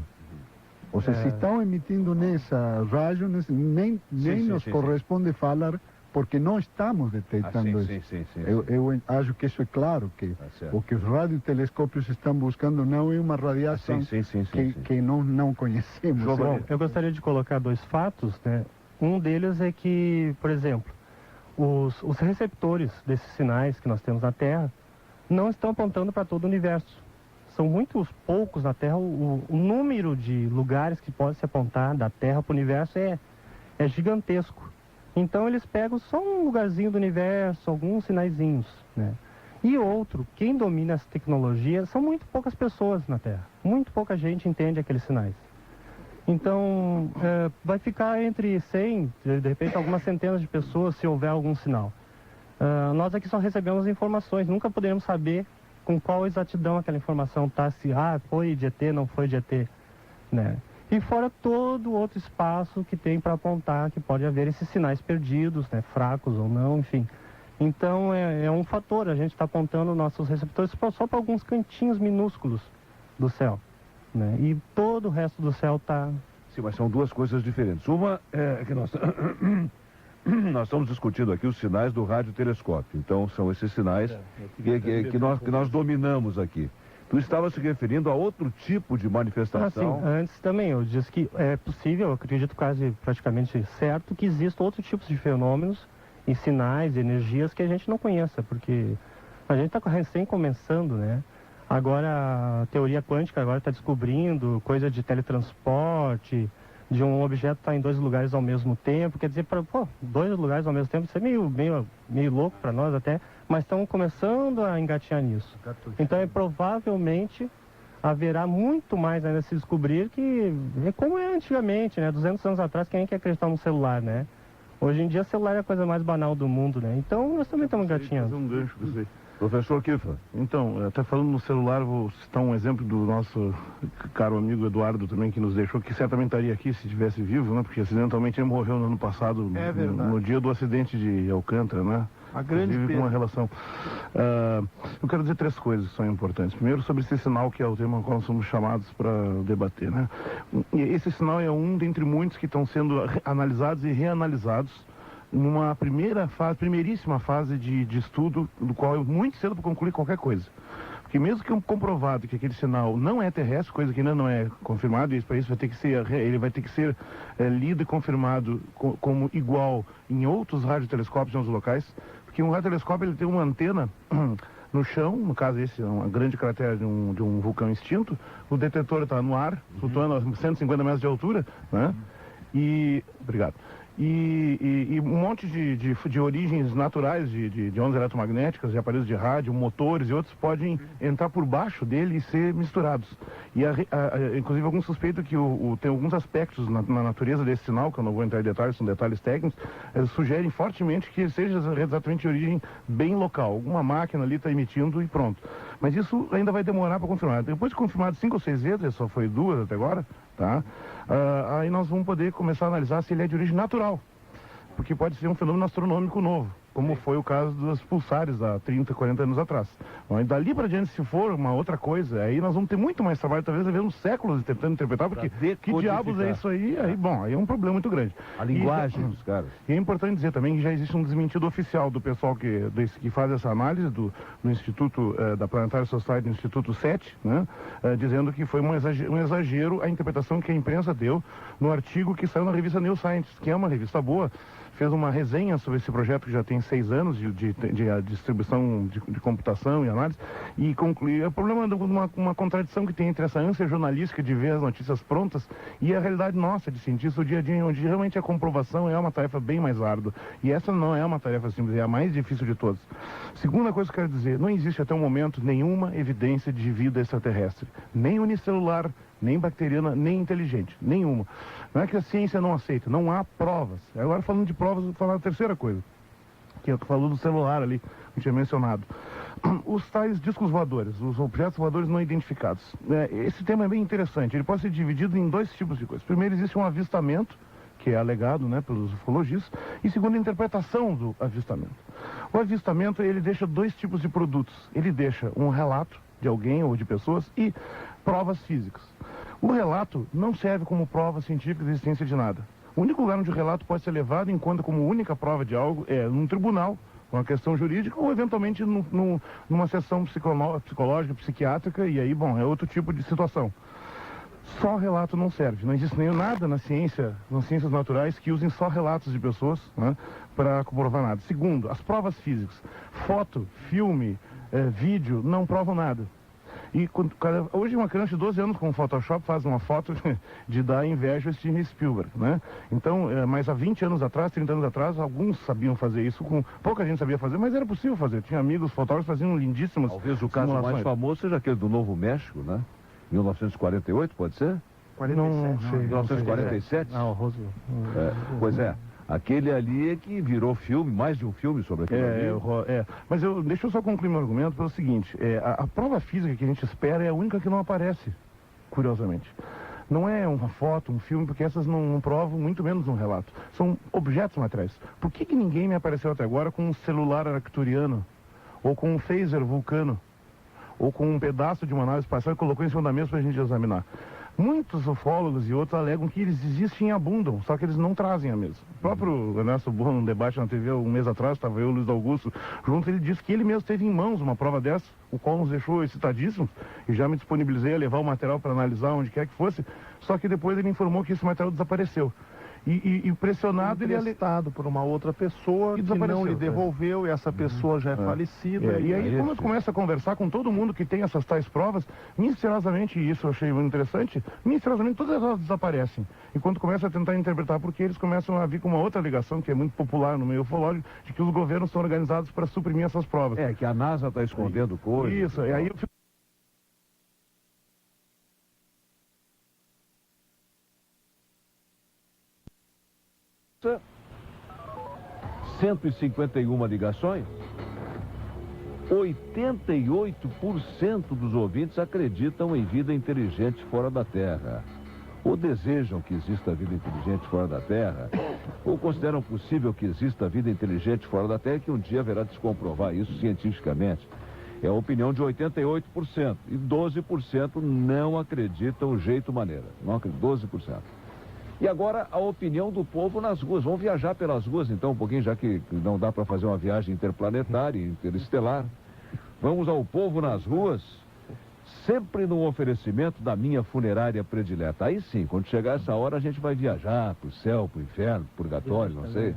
Ou seja, se estão emitindo nessa rádio, nem nos corresponde falar, porque não estamos detectando isso. Eu acho que isso é claro, que o que os radiotelescópios estão buscando não é uma radiação que não conhecemos. Bom, eu gostaria de colocar dois fatos, né? Um deles é que, por exemplo, os receptores desses sinais que nós temos na Terra não estão apontando para todo o universo. São muitos poucos na Terra, o número de lugares que pode se apontar da Terra para o universo é gigantesco. Então eles pegam só um lugarzinho do universo, alguns sinaizinhos, né? E outro, quem domina essa tecnologia são muito poucas pessoas na Terra. Muito pouca gente entende aqueles sinais. Então, vai ficar entre 100, de repente algumas centenas de pessoas, se houver algum sinal. Nós aqui só recebemos informações, nunca poderemos saber com qual exatidão aquela informação está, se foi de ET, não foi de ET, né? E fora todo outro espaço que tem para apontar que pode haver esses sinais perdidos, né, fracos ou não, enfim. Então é um fator, a gente está apontando nossos receptores só para alguns cantinhos minúsculos do céu, né? E todo o resto do céu está... Sim, mas são duas coisas diferentes. Uma é que nós estamos discutindo aqui os sinais do radiotelescópio. Então são esses sinais que nós dominamos aqui. Tu estava se referindo a outro tipo de manifestação? Sim, antes também eu disse que é possível, eu acredito quase praticamente certo, que existam outros tipos de fenômenos e sinais, energias que a gente não conheça, porque a gente está recém começando, né? Agora a teoria quântica agora está descobrindo coisa de teletransporte, de um objeto estar em dois lugares ao mesmo tempo, quer dizer, dois lugares ao mesmo tempo, isso é meio louco para nós até, mas estão começando a engatinhar nisso. Então provavelmente haverá muito mais ainda a se descobrir, que é como é antigamente, né? 200 anos atrás, quem é que acreditava no celular, né? Hoje em dia o celular é a coisa mais banal do mundo, né? Então nós também estamos engatinhando. Um gancho pra você. Professor Kiffer. Então, até falando no celular, vou citar um exemplo do nosso caro amigo Eduardo também, que nos deixou, que certamente estaria aqui se estivesse vivo, né? Porque acidentalmente ele morreu no ano passado, no dia do acidente de Alcântara, né? A grande com uma relação. Eu quero dizer três coisas que são importantes. Primeiro, sobre esse sinal, que é o tema ao qual nós somos chamados para debater, né? E esse sinal é um dentre muitos que estão sendo analisados e reanalisados numa primeiríssima fase de estudo, do qual é muito cedo para concluir qualquer coisa. Porque que mesmo que comprovado que aquele sinal não é terrestre, coisa que ainda não é confirmada, e para isso vai ter que ser, ele vai ter que ser lido e confirmado como igual em outros radiotelescópios em outros locais, porque um radiotelescópio ele tem uma antena no chão, no caso esse é uma grande cratera de um vulcão extinto, o detetor está no ar, flutuando a 150 metros de altura, né? Obrigado. E um monte de origens naturais de ondas eletromagnéticas, de aparelhos de rádio, motores e outros podem entrar por baixo dele e ser misturados. E inclusive alguns suspeitam que tem alguns aspectos na natureza desse sinal, que eu não vou entrar em detalhes, são detalhes técnicos, sugerem fortemente que ele seja exatamente de origem bem local. Alguma máquina ali está emitindo e pronto. Mas isso ainda vai demorar para confirmar. Depois de confirmado 5 ou 6 vezes, só foi 2 até agora, tá? Aí nós vamos poder começar a analisar se ele é de origem natural, porque pode ser um fenômeno astronômico novo, como foi o caso dos pulsares há 30, 40 anos atrás. Bom, e dali para diante, se for uma outra coisa, aí nós vamos ter muito mais trabalho, talvez haver uns séculos tentando interpretar, porque que diabos é isso aí? Aí é um problema muito grande. A linguagem dos caras. E é importante dizer também que já existe um desmentido oficial do pessoal que faz essa análise no Instituto da Planetary Society, no Instituto 7, né, dizendo que foi um exagero a interpretação que a imprensa deu no artigo que saiu na revista New Scientist, que é uma revista boa, fez uma resenha sobre esse projeto que já tem 6 anos de distribuição de computação e análise, e concluiu o problema de uma contradição que tem entre essa ânsia jornalística de ver as notícias prontas e a realidade nossa de cientista, o dia a dia, onde realmente a comprovação é uma tarefa bem mais árdua. E essa não é uma tarefa simples, é a mais difícil de todas. Segunda coisa que eu quero dizer, não existe até o momento nenhuma evidência de vida extraterrestre, nem unicelular, nem bacteriana, nem inteligente, nenhuma. Não é que a ciência não aceita, não há provas. Agora falando de provas, vou falar a terceira coisa, que é o que falou do celular ali, que eu tinha mencionado. Os tais discos voadores, os objetos voadores não identificados. Esse tema é bem interessante, ele pode ser dividido em 2 tipos de coisas. Primeiro, existe um avistamento, que é alegado, né, pelos ufologistas, e segundo, a interpretação do avistamento. O avistamento, ele deixa 2 tipos de produtos. Ele deixa um relato de alguém ou de pessoas e provas físicas. O relato não serve como prova científica da existência de nada. O único lugar onde o relato pode ser levado em conta como única prova de algo é num tribunal, uma questão jurídica, ou eventualmente numa sessão psicológica, psiquiátrica, e aí, bom, é outro tipo de situação. Só relato não serve. Não existe nem nada nas ciências naturais que usem só relatos de pessoas, né, para comprovar nada. Segundo, as provas físicas. Foto, filme, vídeo não provam nada. E hoje uma criança de 12 anos com Photoshop faz uma foto de dar inveja a Steven Spielberg, né? Então, mas há 20 anos atrás, 30 anos atrás, alguns sabiam fazer isso, pouca gente sabia fazer, mas era possível fazer. Tinha amigos fotógrafos que faziam lindíssimas Talvez o caso mais famoso seja aquele do Novo México, né? 1948, pode ser? 1947? Não, Roswell. Pois é. Aquele ali é que virou filme, mais de um filme sobre aquele ali. Mas deixa eu só concluir meu argumento pelo seguinte, a prova física que a gente espera é a única que não aparece, curiosamente. Não é uma foto, um filme, porque essas não provam, muito menos um relato. São objetos materiais. Por que ninguém me apareceu até agora com um celular arcturiano? Ou com um phaser vulcano? Ou com um pedaço de uma nave espacial e colocou em cima da mesa para a gente examinar? Muitos ufólogos e outros alegam que eles existem e abundam, só que eles não trazem a mesa. O próprio Ernesto Burro, num debate na TV um mês atrás, estava eu e o Luiz Augusto junto, ele disse que ele mesmo teve em mãos uma prova dessa, o qual nos deixou excitadíssimos, e já me disponibilizei a levar o material para analisar onde quer que fosse, só que depois ele informou que esse material desapareceu. E pressionado, ele é emprestado por uma outra pessoa que não lhe devolveu, e essa pessoa já é falecida. E aí, quando começa a conversar com todo mundo que tem essas tais provas, misteriosamente, e isso eu achei muito interessante, misteriosamente todas elas desaparecem. E quando começa a tentar interpretar por que, eles começam a vir com uma outra ligação, que é muito popular no meio ufológico, de que os governos são organizados para suprimir essas provas. Que a NASA está escondendo coisas. Isso, e aí eu fico... 151 ligações, 88% dos ouvintes acreditam em vida inteligente fora da Terra, ou desejam que exista vida inteligente fora da Terra, ou consideram possível que exista vida inteligente fora da Terra, que um dia haverá de se comprovar isso cientificamente. É a opinião de 88%, e 12% não acreditam jeito maneira, não acreditam, 12%. E agora a opinião do povo nas ruas. Vamos viajar pelas ruas então um pouquinho, já que não dá para fazer uma viagem interplanetária, interestelar. Vamos ao povo nas ruas sempre no oferecimento da minha funerária predileta. Aí sim, quando chegar essa hora, a gente vai viajar pro céu, pro inferno, pro purgatório, não sei.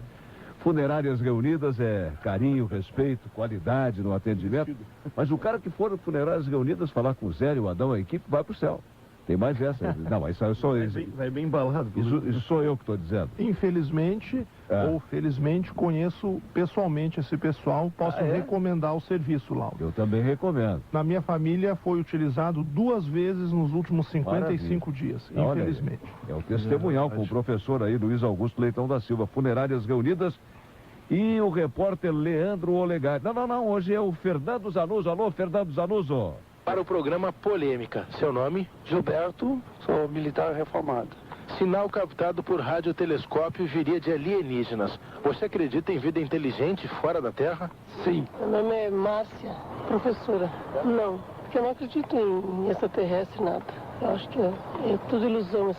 Funerárias Reunidas é carinho, respeito, qualidade no atendimento. Mas o cara que for no Funerárias Reunidas falar com o Zé e o Adão, a equipe, vai pro céu. Tem mais essa. Não, mas isso é só isso. Vai bem embalado. Isso sou eu que estou dizendo. Infelizmente, ou felizmente, conheço pessoalmente esse pessoal, posso recomendar o serviço, Lauro. Eu também recomendo. Na minha família foi utilizado 2 vezes nos últimos 55 dias, infelizmente. É o testemunhal com o professor aí, Luiz Augusto Leitão da Silva, Funerárias Reunidas, e o repórter Leandro Olegário. Não, hoje é o Fernando Zanuso. Alô, Fernando Zanuso. Para o programa Polêmica. Seu nome? Gilberto, sou militar reformado. Sinal captado por radiotelescópio viria de alienígenas. Você acredita em vida inteligente fora da Terra? Sim. Meu nome é Márcia, professora. Não, porque eu não acredito em extraterrestre, nada. Eu acho que é tudo ilusão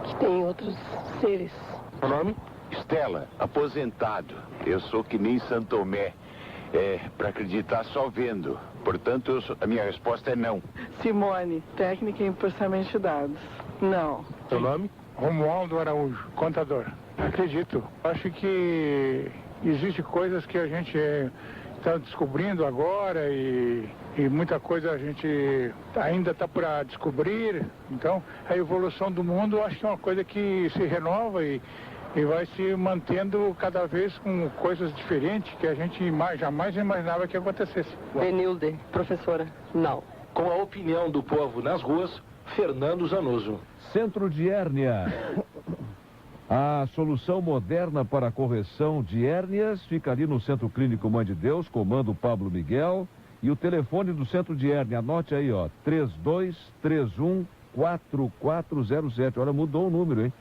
que tem outros seres. Seu nome? Estela, aposentado. Eu sou que nem Santo Tomé. Para acreditar só vendo. Portanto, a minha resposta é não. Simone, técnica em processamento de dados. Não. Seu nome? Romualdo Araújo, contador. Acredito. Acho que existem coisas que a gente está descobrindo agora e muita coisa a gente ainda está para descobrir. Então, a evolução do mundo acho que é uma coisa que se renova e vai se mantendo cada vez com coisas diferentes que a gente jamais imaginava que acontecesse. Benilde, professora. Não. Com a opinião do povo nas ruas, Fernando Zanuso. Centro de hérnia. A solução moderna para a correção de hérnias fica ali no Centro Clínico Mãe de Deus, comando Pablo Miguel. E o telefone do Centro de Hérnia, anote aí, 3231-4407. Olha, mudou o número, hein?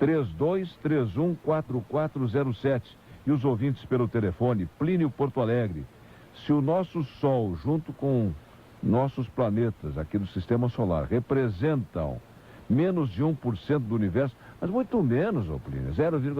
3231-4407. E os ouvintes pelo telefone, Plínio Porto Alegre. Se o nosso Sol, junto com nossos planetas aqui do Sistema Solar, representam menos de 1% do universo, mas muito menos, ô Plínio, 0,000.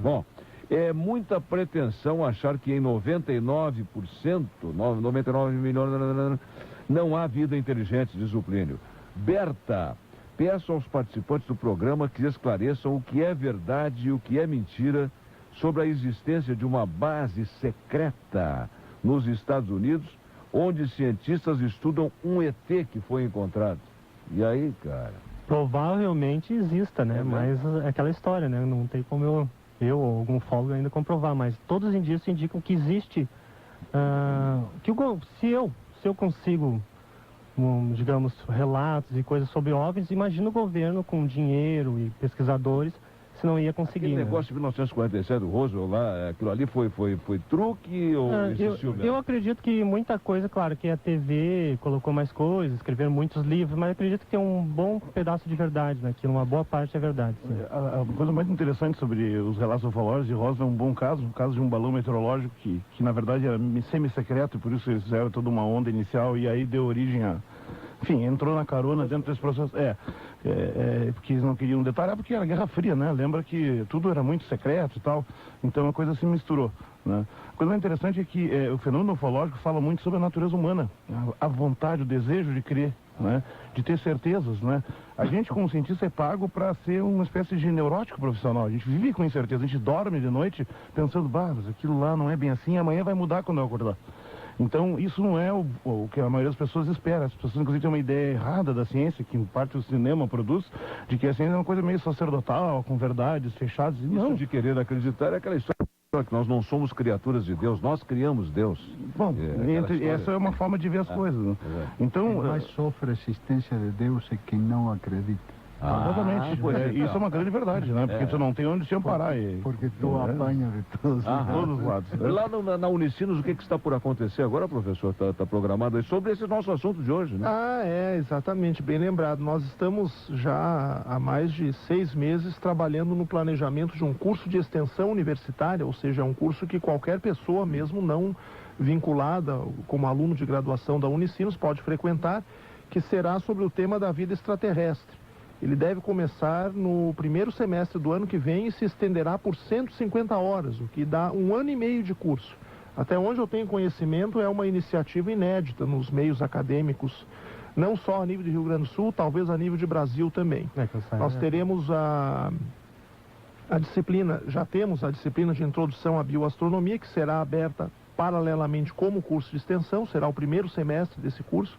Bom, é muita pretensão achar que em 99%, 99 milhões, não há vida inteligente, diz o Plínio. Berta, peço aos participantes do programa que esclareçam o que é verdade e o que é mentira sobre a existência de uma base secreta nos Estados Unidos, onde cientistas estudam um ET que foi encontrado. E aí, cara? Provavelmente exista, né? Mas é aquela história, né? Não tem como eu ou algum ufólogo ainda comprovar, mas todos os indícios indicam que existe... se eu consigo... digamos, relatos e coisas sobre OVNIs, imagina o governo com dinheiro e pesquisadores, se não ia conseguir. Aquele negócio de 1947 do Roswell lá, aquilo ali foi truque ou existiu mesmo? Eu acredito que muita coisa, claro, que a TV colocou mais coisas, escreveram muitos livros, mas acredito que tem um bom pedaço de verdade naquilo, uma boa parte é verdade. Sim. A coisa mais interessante sobre os relatos ufológicos de Roswell é um bom caso, um caso de um balão meteorológico que na verdade era semi-secreto, e por isso eles fizeram toda uma onda inicial e aí deu origem a... Enfim, entrou na carona dentro desse processo. Porque eles não queriam detalhar, porque era Guerra Fria, né? Lembra que tudo era muito secreto e tal, então a coisa se misturou, né? A coisa mais interessante é que o fenômeno ufológico fala muito sobre a natureza humana, a vontade, o desejo de crer, né? De ter certezas, né? A gente, como cientista, é pago para ser uma espécie de neurótico profissional. A gente vive com incerteza, a gente dorme de noite pensando, mas aquilo lá não é bem assim, amanhã vai mudar quando eu acordar. Então, isso não é o que a maioria das pessoas espera. As pessoas, inclusive, têm uma ideia errada da ciência, que em parte o cinema produz, de que a ciência é uma coisa meio sacerdotal, com verdades fechadas. Isso de querer acreditar é aquela história que nós não somos criaturas de Deus, nós criamos Deus. Bom, essa é uma forma de ver as coisas. Né? Então, quem mais sofre a existência de Deus é quem não acredita. Exatamente. Isso é uma grande verdade, né? Porque tu não tem onde se amparar. Porque tu apanha de todos os lados. Né? Lá na Unicinos, o que está por acontecer agora, professor? Está programado aí sobre esse nosso assunto de hoje, né? Exatamente, bem lembrado. Nós estamos já há mais de 6 meses trabalhando no planejamento de um curso de extensão universitária, ou seja, um curso que qualquer pessoa, mesmo não vinculada como aluno de graduação da Unicinos, pode frequentar, que será sobre o tema da vida extraterrestre. Ele deve começar no primeiro semestre do ano que vem e se estenderá por 150 horas, o que dá 1 ano e meio de curso. Até onde eu tenho conhecimento, é uma iniciativa inédita nos meios acadêmicos, não só a nível de Rio Grande do Sul, talvez a nível de Brasil também. Nós teremos a disciplina, já temos a disciplina de introdução à bioastronomia, que será aberta paralelamente como curso de extensão, será o primeiro semestre desse curso.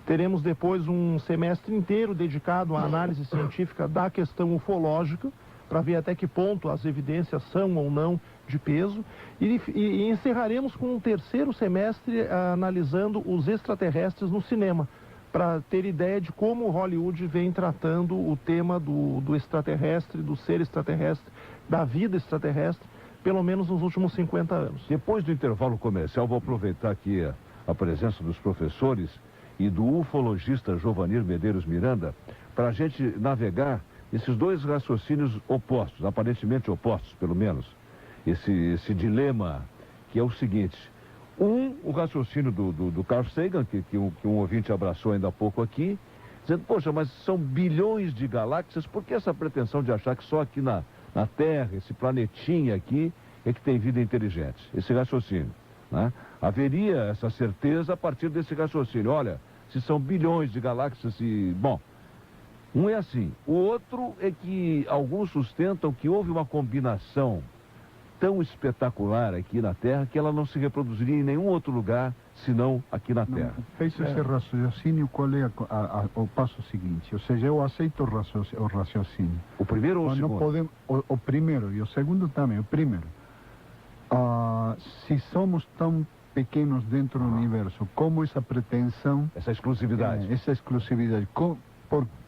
Teremos depois um semestre inteiro dedicado à análise científica da questão ufológica, para ver até que ponto as evidências são ou não de peso. E encerraremos com um terceiro semestre analisando os extraterrestres no cinema, para ter ideia de como Hollywood vem tratando o tema do extraterrestre, do ser extraterrestre, da vida extraterrestre, pelo menos nos últimos 50 anos. Depois do intervalo comercial, vou aproveitar aqui a presença dos professores e do ufologista Jovanir Medeiros Miranda, para a gente navegar esses dois raciocínios opostos, aparentemente opostos, pelo menos. Esse dilema, que é o seguinte: o raciocínio do Carl Sagan, que um ouvinte abraçou ainda há pouco aqui, dizendo, poxa, mas são bilhões de galáxias, por que essa pretensão de achar que só aqui na Terra, esse planetinha aqui, é que tem vida inteligente? Esse raciocínio, né? Haveria essa certeza a partir desse raciocínio. Olha, se são bilhões de galáxias bom, um é assim. O outro é que alguns sustentam que houve uma combinação tão espetacular aqui na Terra que ela não se reproduziria em nenhum outro lugar senão aqui na Terra. Fez esse raciocínio, qual é o passo seguinte? Ou seja, eu aceito o raciocínio. O primeiro ou o segundo? O primeiro e o segundo também. O primeiro, se somos tão pequenos dentro do universo, como essa pretensão... Essa exclusividade.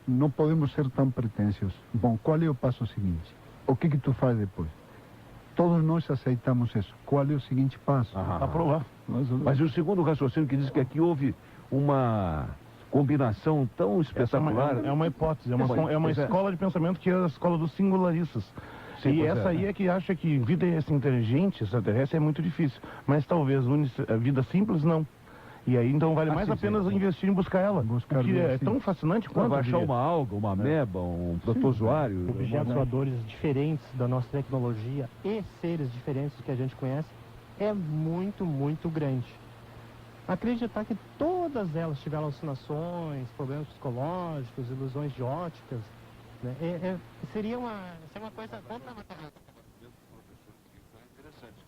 Não podemos ser tão pretensiosos. Bom, qual é o passo seguinte? O que tu faz depois? Todos nós aceitamos isso. Qual é o seguinte passo? Aprovar. Mas o segundo raciocínio que diz que aqui houve uma combinação tão espetacular... É uma hipótese, é uma escola de pensamento que é a escola dos singularistas. Sim, e essa aí é que acha que vida inteligente, extraterrestre, é muito difícil. Mas talvez a vida simples, não. E aí, então, vale mais a pena investir em buscar ela. Porque é tão fascinante quanto... Vai achar uma alga, uma ameba, um protozoário... Objetos voadores diferentes da nossa tecnologia e seres diferentes do que a gente conhece é muito, muito grande. Acreditar que todas elas tiveram alucinações, problemas psicológicos, ilusões de óticas, né? Seria uma coisa... Interessante.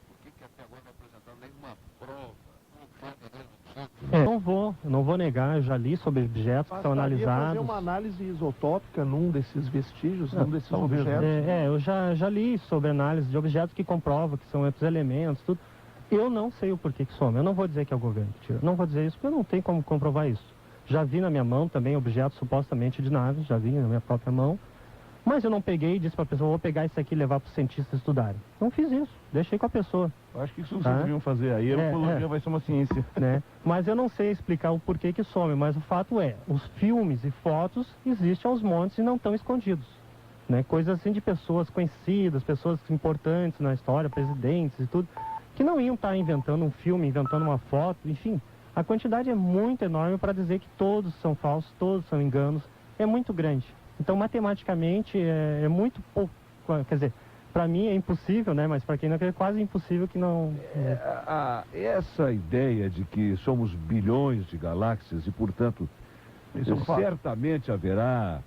Por que até agora não apresentaram nenhuma prova? Não vou negar, eu já li sobre objetos que são analisados. Fazer uma análise isotópica num desses vestígios, num desses objetos. Eu já li sobre análise de objetos que comprovam que são esses elementos, tudo. Eu não sei o porquê que some. Eu não vou dizer que é o governo que tira. Não vou dizer isso porque eu não tenho como comprovar isso. Já vi na minha mão também objetos supostamente de naves, já vi na minha própria mão. Mas eu não peguei e disse para a pessoa, vou pegar isso aqui e levar para os cientistas estudarem. Não fiz isso, deixei com a pessoa. Eu acho que isso vocês deviam fazer, aí a ufologia vai ser uma ciência. Né? Mas eu não sei explicar o porquê que some, mas o fato é, os filmes e fotos existem aos montes e não estão escondidos. Né? Coisas assim de pessoas conhecidas, pessoas importantes na história, presidentes e tudo, que não iam estar inventando um filme, inventando uma foto, enfim. A quantidade é muito enorme para dizer que todos são falsos, todos são enganos, é muito grande. Então, matematicamente, é muito pouco, quer dizer, para mim é impossível, né? Mas para quem não quer, é quase impossível que não... Essa ideia de que somos bilhões de galáxias e, portanto, certamente haverá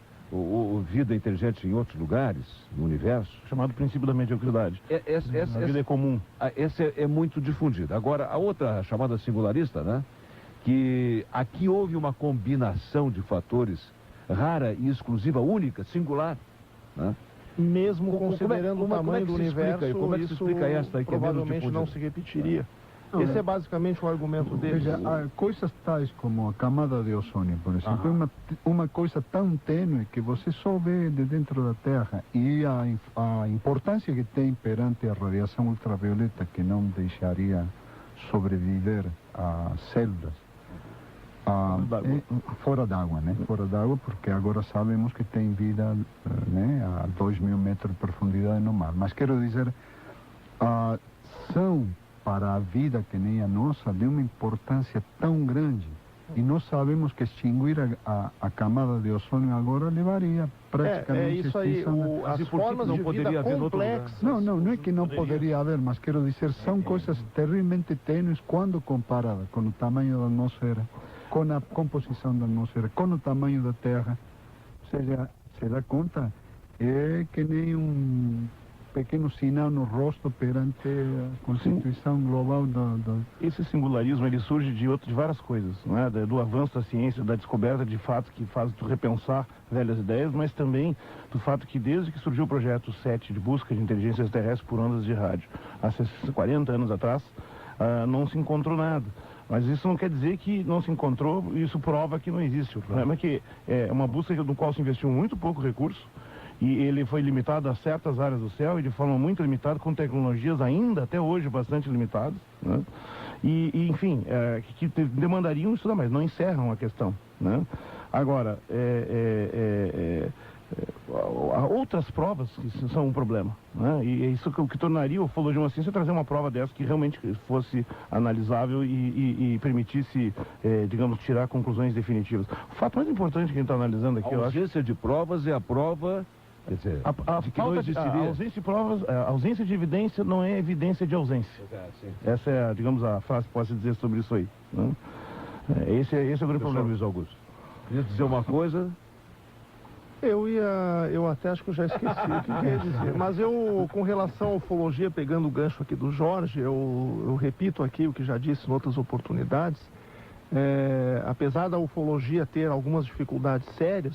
vida inteligente em outros lugares no universo. Chamado princípio da mediocridade. A vida é comum. Essa é muito difundida. Agora, a outra, chamada singularista, né? Que aqui houve uma combinação de fatores rara e exclusiva, única, singular, né? Mesmo considerando o tamanho do universo, isso explica essa aí que provavelmente não se repetiria. Esse é basicamente o argumento deles. Há coisas tais como a camada de ozônio, por exemplo, uma coisa tão tênue que você só vê de dentro da Terra, e a importância que tem perante a radiação ultravioleta, que não deixaria sobreviver a células. Fora d'água, né? Fora d'água, porque agora sabemos que tem vida, né, a 2.000 metros de profundidade no mar. Mas quero dizer, são para a vida que nem a nossa de uma importância tão grande E nós sabemos que extinguir a camada de ozônio agora levaria praticamente isso aí, as formas de vida complexas. Não é que não poderia haver, mas quero dizer, são coisas terrivelmente tênues quando comparada com o tamanho da atmosfera, com a composição da atmosfera, com o tamanho da Terra. Ou seja, se dá conta, é que nem um pequeno sinal no rosto perante a constituição global Esse singularismo, ele surge de várias coisas, não é? Do avanço da ciência, da descoberta de fatos que faz tu repensar velhas ideias, mas também do fato que desde que surgiu o projeto 7 de busca de inteligências terrestres por ondas de rádio, há 40 anos atrás, não se encontrou nada. Mas isso não quer dizer que não se encontrou, isso prova que não existe. O problema é que é uma busca no qual se investiu muito pouco recurso, e ele foi limitado a certas áreas do céu e de forma muito limitada, com tecnologias ainda até hoje bastante limitadas, né? Enfim, que demandariam estudar, mas não encerram a questão, né? Agora, há outras provas que são um problema, né? E é isso que tornaria a ufologia uma ciência, trazer uma prova dessa que realmente fosse analisável e permitisse, digamos, tirar conclusões definitivas. O fato mais importante que a gente está analisando aqui, a ausência de provas é a prova. Quer dizer, a ausência de provas, a ausência de evidência não é evidência de ausência. Essa é, digamos, a frase que posso dizer sobre isso aí, né? Esse é o grande problema, Luiz Augusto. Queria dizer uma coisa. Eu até acho que eu já esqueci o que eu ia dizer. Mas com relação à ufologia, pegando o gancho aqui do Jorge, eu repito aqui o que já disse em outras oportunidades. Apesar da ufologia ter algumas dificuldades sérias,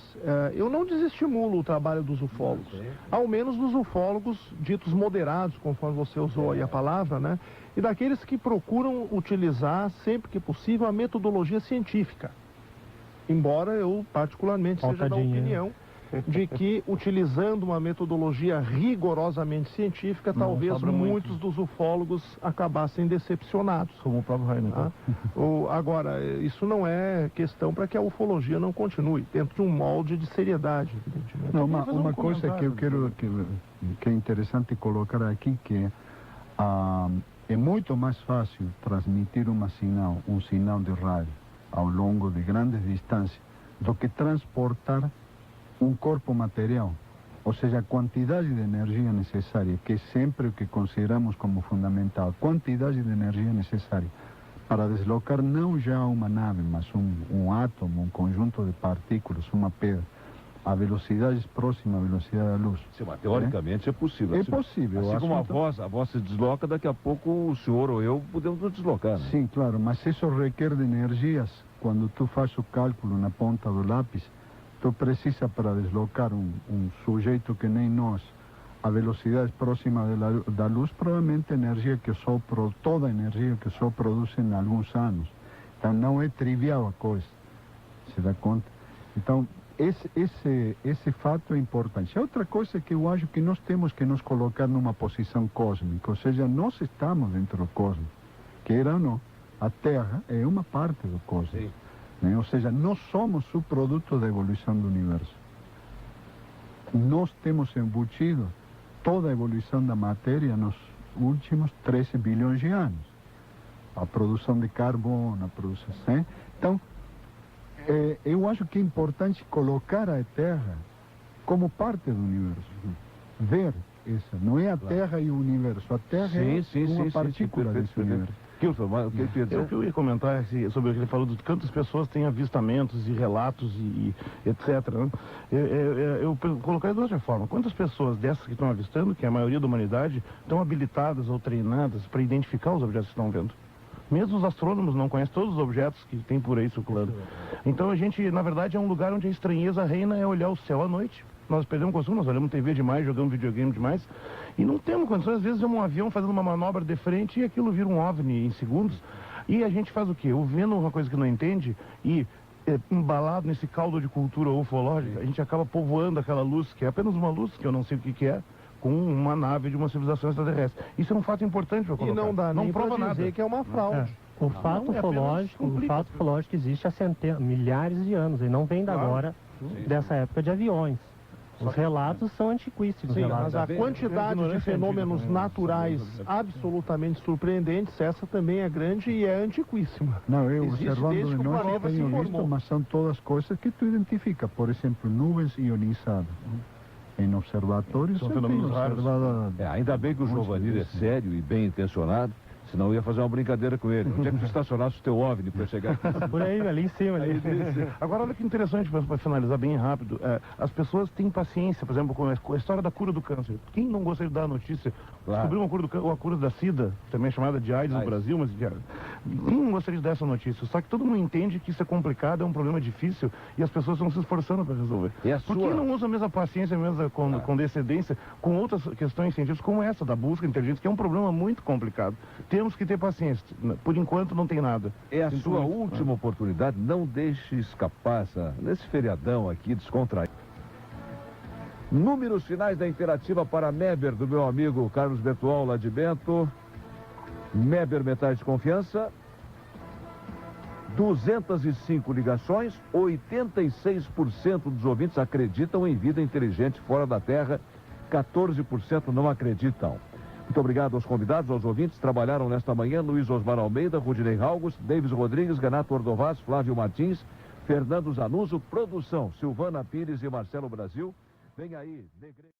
eu não desestimulo o trabalho dos ufólogos. Ao menos dos ufólogos ditos moderados, conforme você usou aí a palavra, né? E daqueles que procuram utilizar, sempre que possível, a metodologia científica. Embora eu, particularmente, seja da opinião de que, utilizando uma metodologia rigorosamente científica, talvez muitos dos ufólogos acabassem decepcionados. Como o próprio Rainer. Agora, isso não é questão para que a ufologia não continue, dentro de um molde de seriedade, evidentemente. Não, uma coisa que eu quero, que é interessante colocar aqui, que é muito mais fácil transmitir um sinal de rádio ao longo de grandes distâncias do que transportar um corpo material, ou seja, a quantidade de energia necessária, que é sempre o que consideramos como fundamental, quantidade de energia necessária para deslocar não já uma nave, mas um átomo, um conjunto de partículas, uma pedra, a velocidades próximas à velocidade da luz. Sim, mas teoricamente é possível. É possível. Assim como a voz se desloca, daqui a pouco o senhor ou eu podemos nos deslocar, né? Sim, claro, mas isso requer de energias. Quando tu faz o cálculo na ponta do lápis, tu precisa para deslocar um sujeito que nem nós, a velocidade próxima da luz, provavelmente energia que só toda a energia que só produz em alguns anos. Então não é trivial a coisa, se dá conta? Então esse fato é importante. Outra coisa que eu acho que nós temos que nos colocar numa posição cósmica, ou seja, nós estamos dentro do cosmos, queira ou não, a Terra é uma parte do cosmos. Né? Ou seja, nós somos o produto da evolução do universo. Nós temos embutido toda a evolução da matéria nos últimos 13 bilhões de anos. A produção de carbono, a produção... Né? Então, eu acho que é importante colocar a Terra como parte do universo. Ver isso. Não é a Terra e o universo. A Terra é uma partícula desse universo. O que eu ia comentar sobre o que ele falou de quantas pessoas têm avistamentos e relatos e etc. Né? Eu colocaria de outra forma. Quantas pessoas dessas que estão avistando, que é a maioria da humanidade, estão habilitadas ou treinadas para identificar os objetos que estão vendo? Mesmo os astrônomos não conhecem todos os objetos que tem por aí circulando. Então a gente, na verdade, é um lugar onde a estranheza reina, é olhar o céu à noite. Nós perdemos o costume, nós olhamos TV demais, jogamos videogame demais e não temos condições. Às vezes vemos um avião fazendo uma manobra de frente e aquilo vira um OVNI em segundos. E a gente faz o quê? Vendo uma coisa que não entende e embalado nesse caldo de cultura ufológica, a gente acaba povoando aquela luz, que é apenas uma luz, que eu não sei o que é, com uma nave de uma civilização extraterrestre. Isso é um fato importante para colocar. E não dá nem para dizer que é uma fraude. O fato ufológico existe há milhares de anos, e não vem da agora, dessa época de aviões. Os relatos são antiquíssimos. Sim, relatos. mas a quantidade de fenômenos naturais absolutamente surpreendentes, essa também é grande e é antiquíssima. Não, eu Existe observando desde de que o noite planeta se tenho visto, formou. mas são todas coisas que tu identifica. Por exemplo, nuvens ionizadas. Em observatórios, São eu tenho fenômenos raros. observado... Ainda bem que o Giovanni é sério e bem intencionado, senão eu ia fazer uma brincadeira com ele. Onde é que tu estacionasse o teu OVNI para chegar aqui? Por aí, ali em cima. Ali. Agora, olha que interessante, para finalizar bem rápido, as pessoas têm paciência, por exemplo, com a história da cura do câncer. Quem não gostaria de dar a notícia? Claro. Descobriu uma cura do câncer, ou a cura da SIDA, também chamada de AIDS no Brasil, mas quem não gostaria de dar essa notícia? Só que todo mundo entende que isso é complicado, é um problema difícil, e as pessoas estão se esforçando para resolver. Por que não usa a mesma paciência, a mesma condescendência com outras questões científicas como essa, da busca inteligente, que é um problema muito complicado? Temos que ter paciência. Por enquanto não tem nada. É a sua última oportunidade, não deixe escapar nesse feriadão aqui descontraído. Números finais da Interativa para Meber, do meu amigo Carlos Bertual, lá de Bento. Meber, metade de confiança. 205 ligações, 86% dos ouvintes acreditam em vida inteligente fora da Terra, 14% não acreditam. Muito obrigado aos convidados, aos ouvintes. Trabalharam nesta manhã Luiz Osmar Almeida, Rudinei Ralgos, Davis Rodrigues, Renato Ordovaz, Flávio Martins, Fernando Zanuso, produção Silvana Pires e Marcelo Brasil. Vem aí, Negre...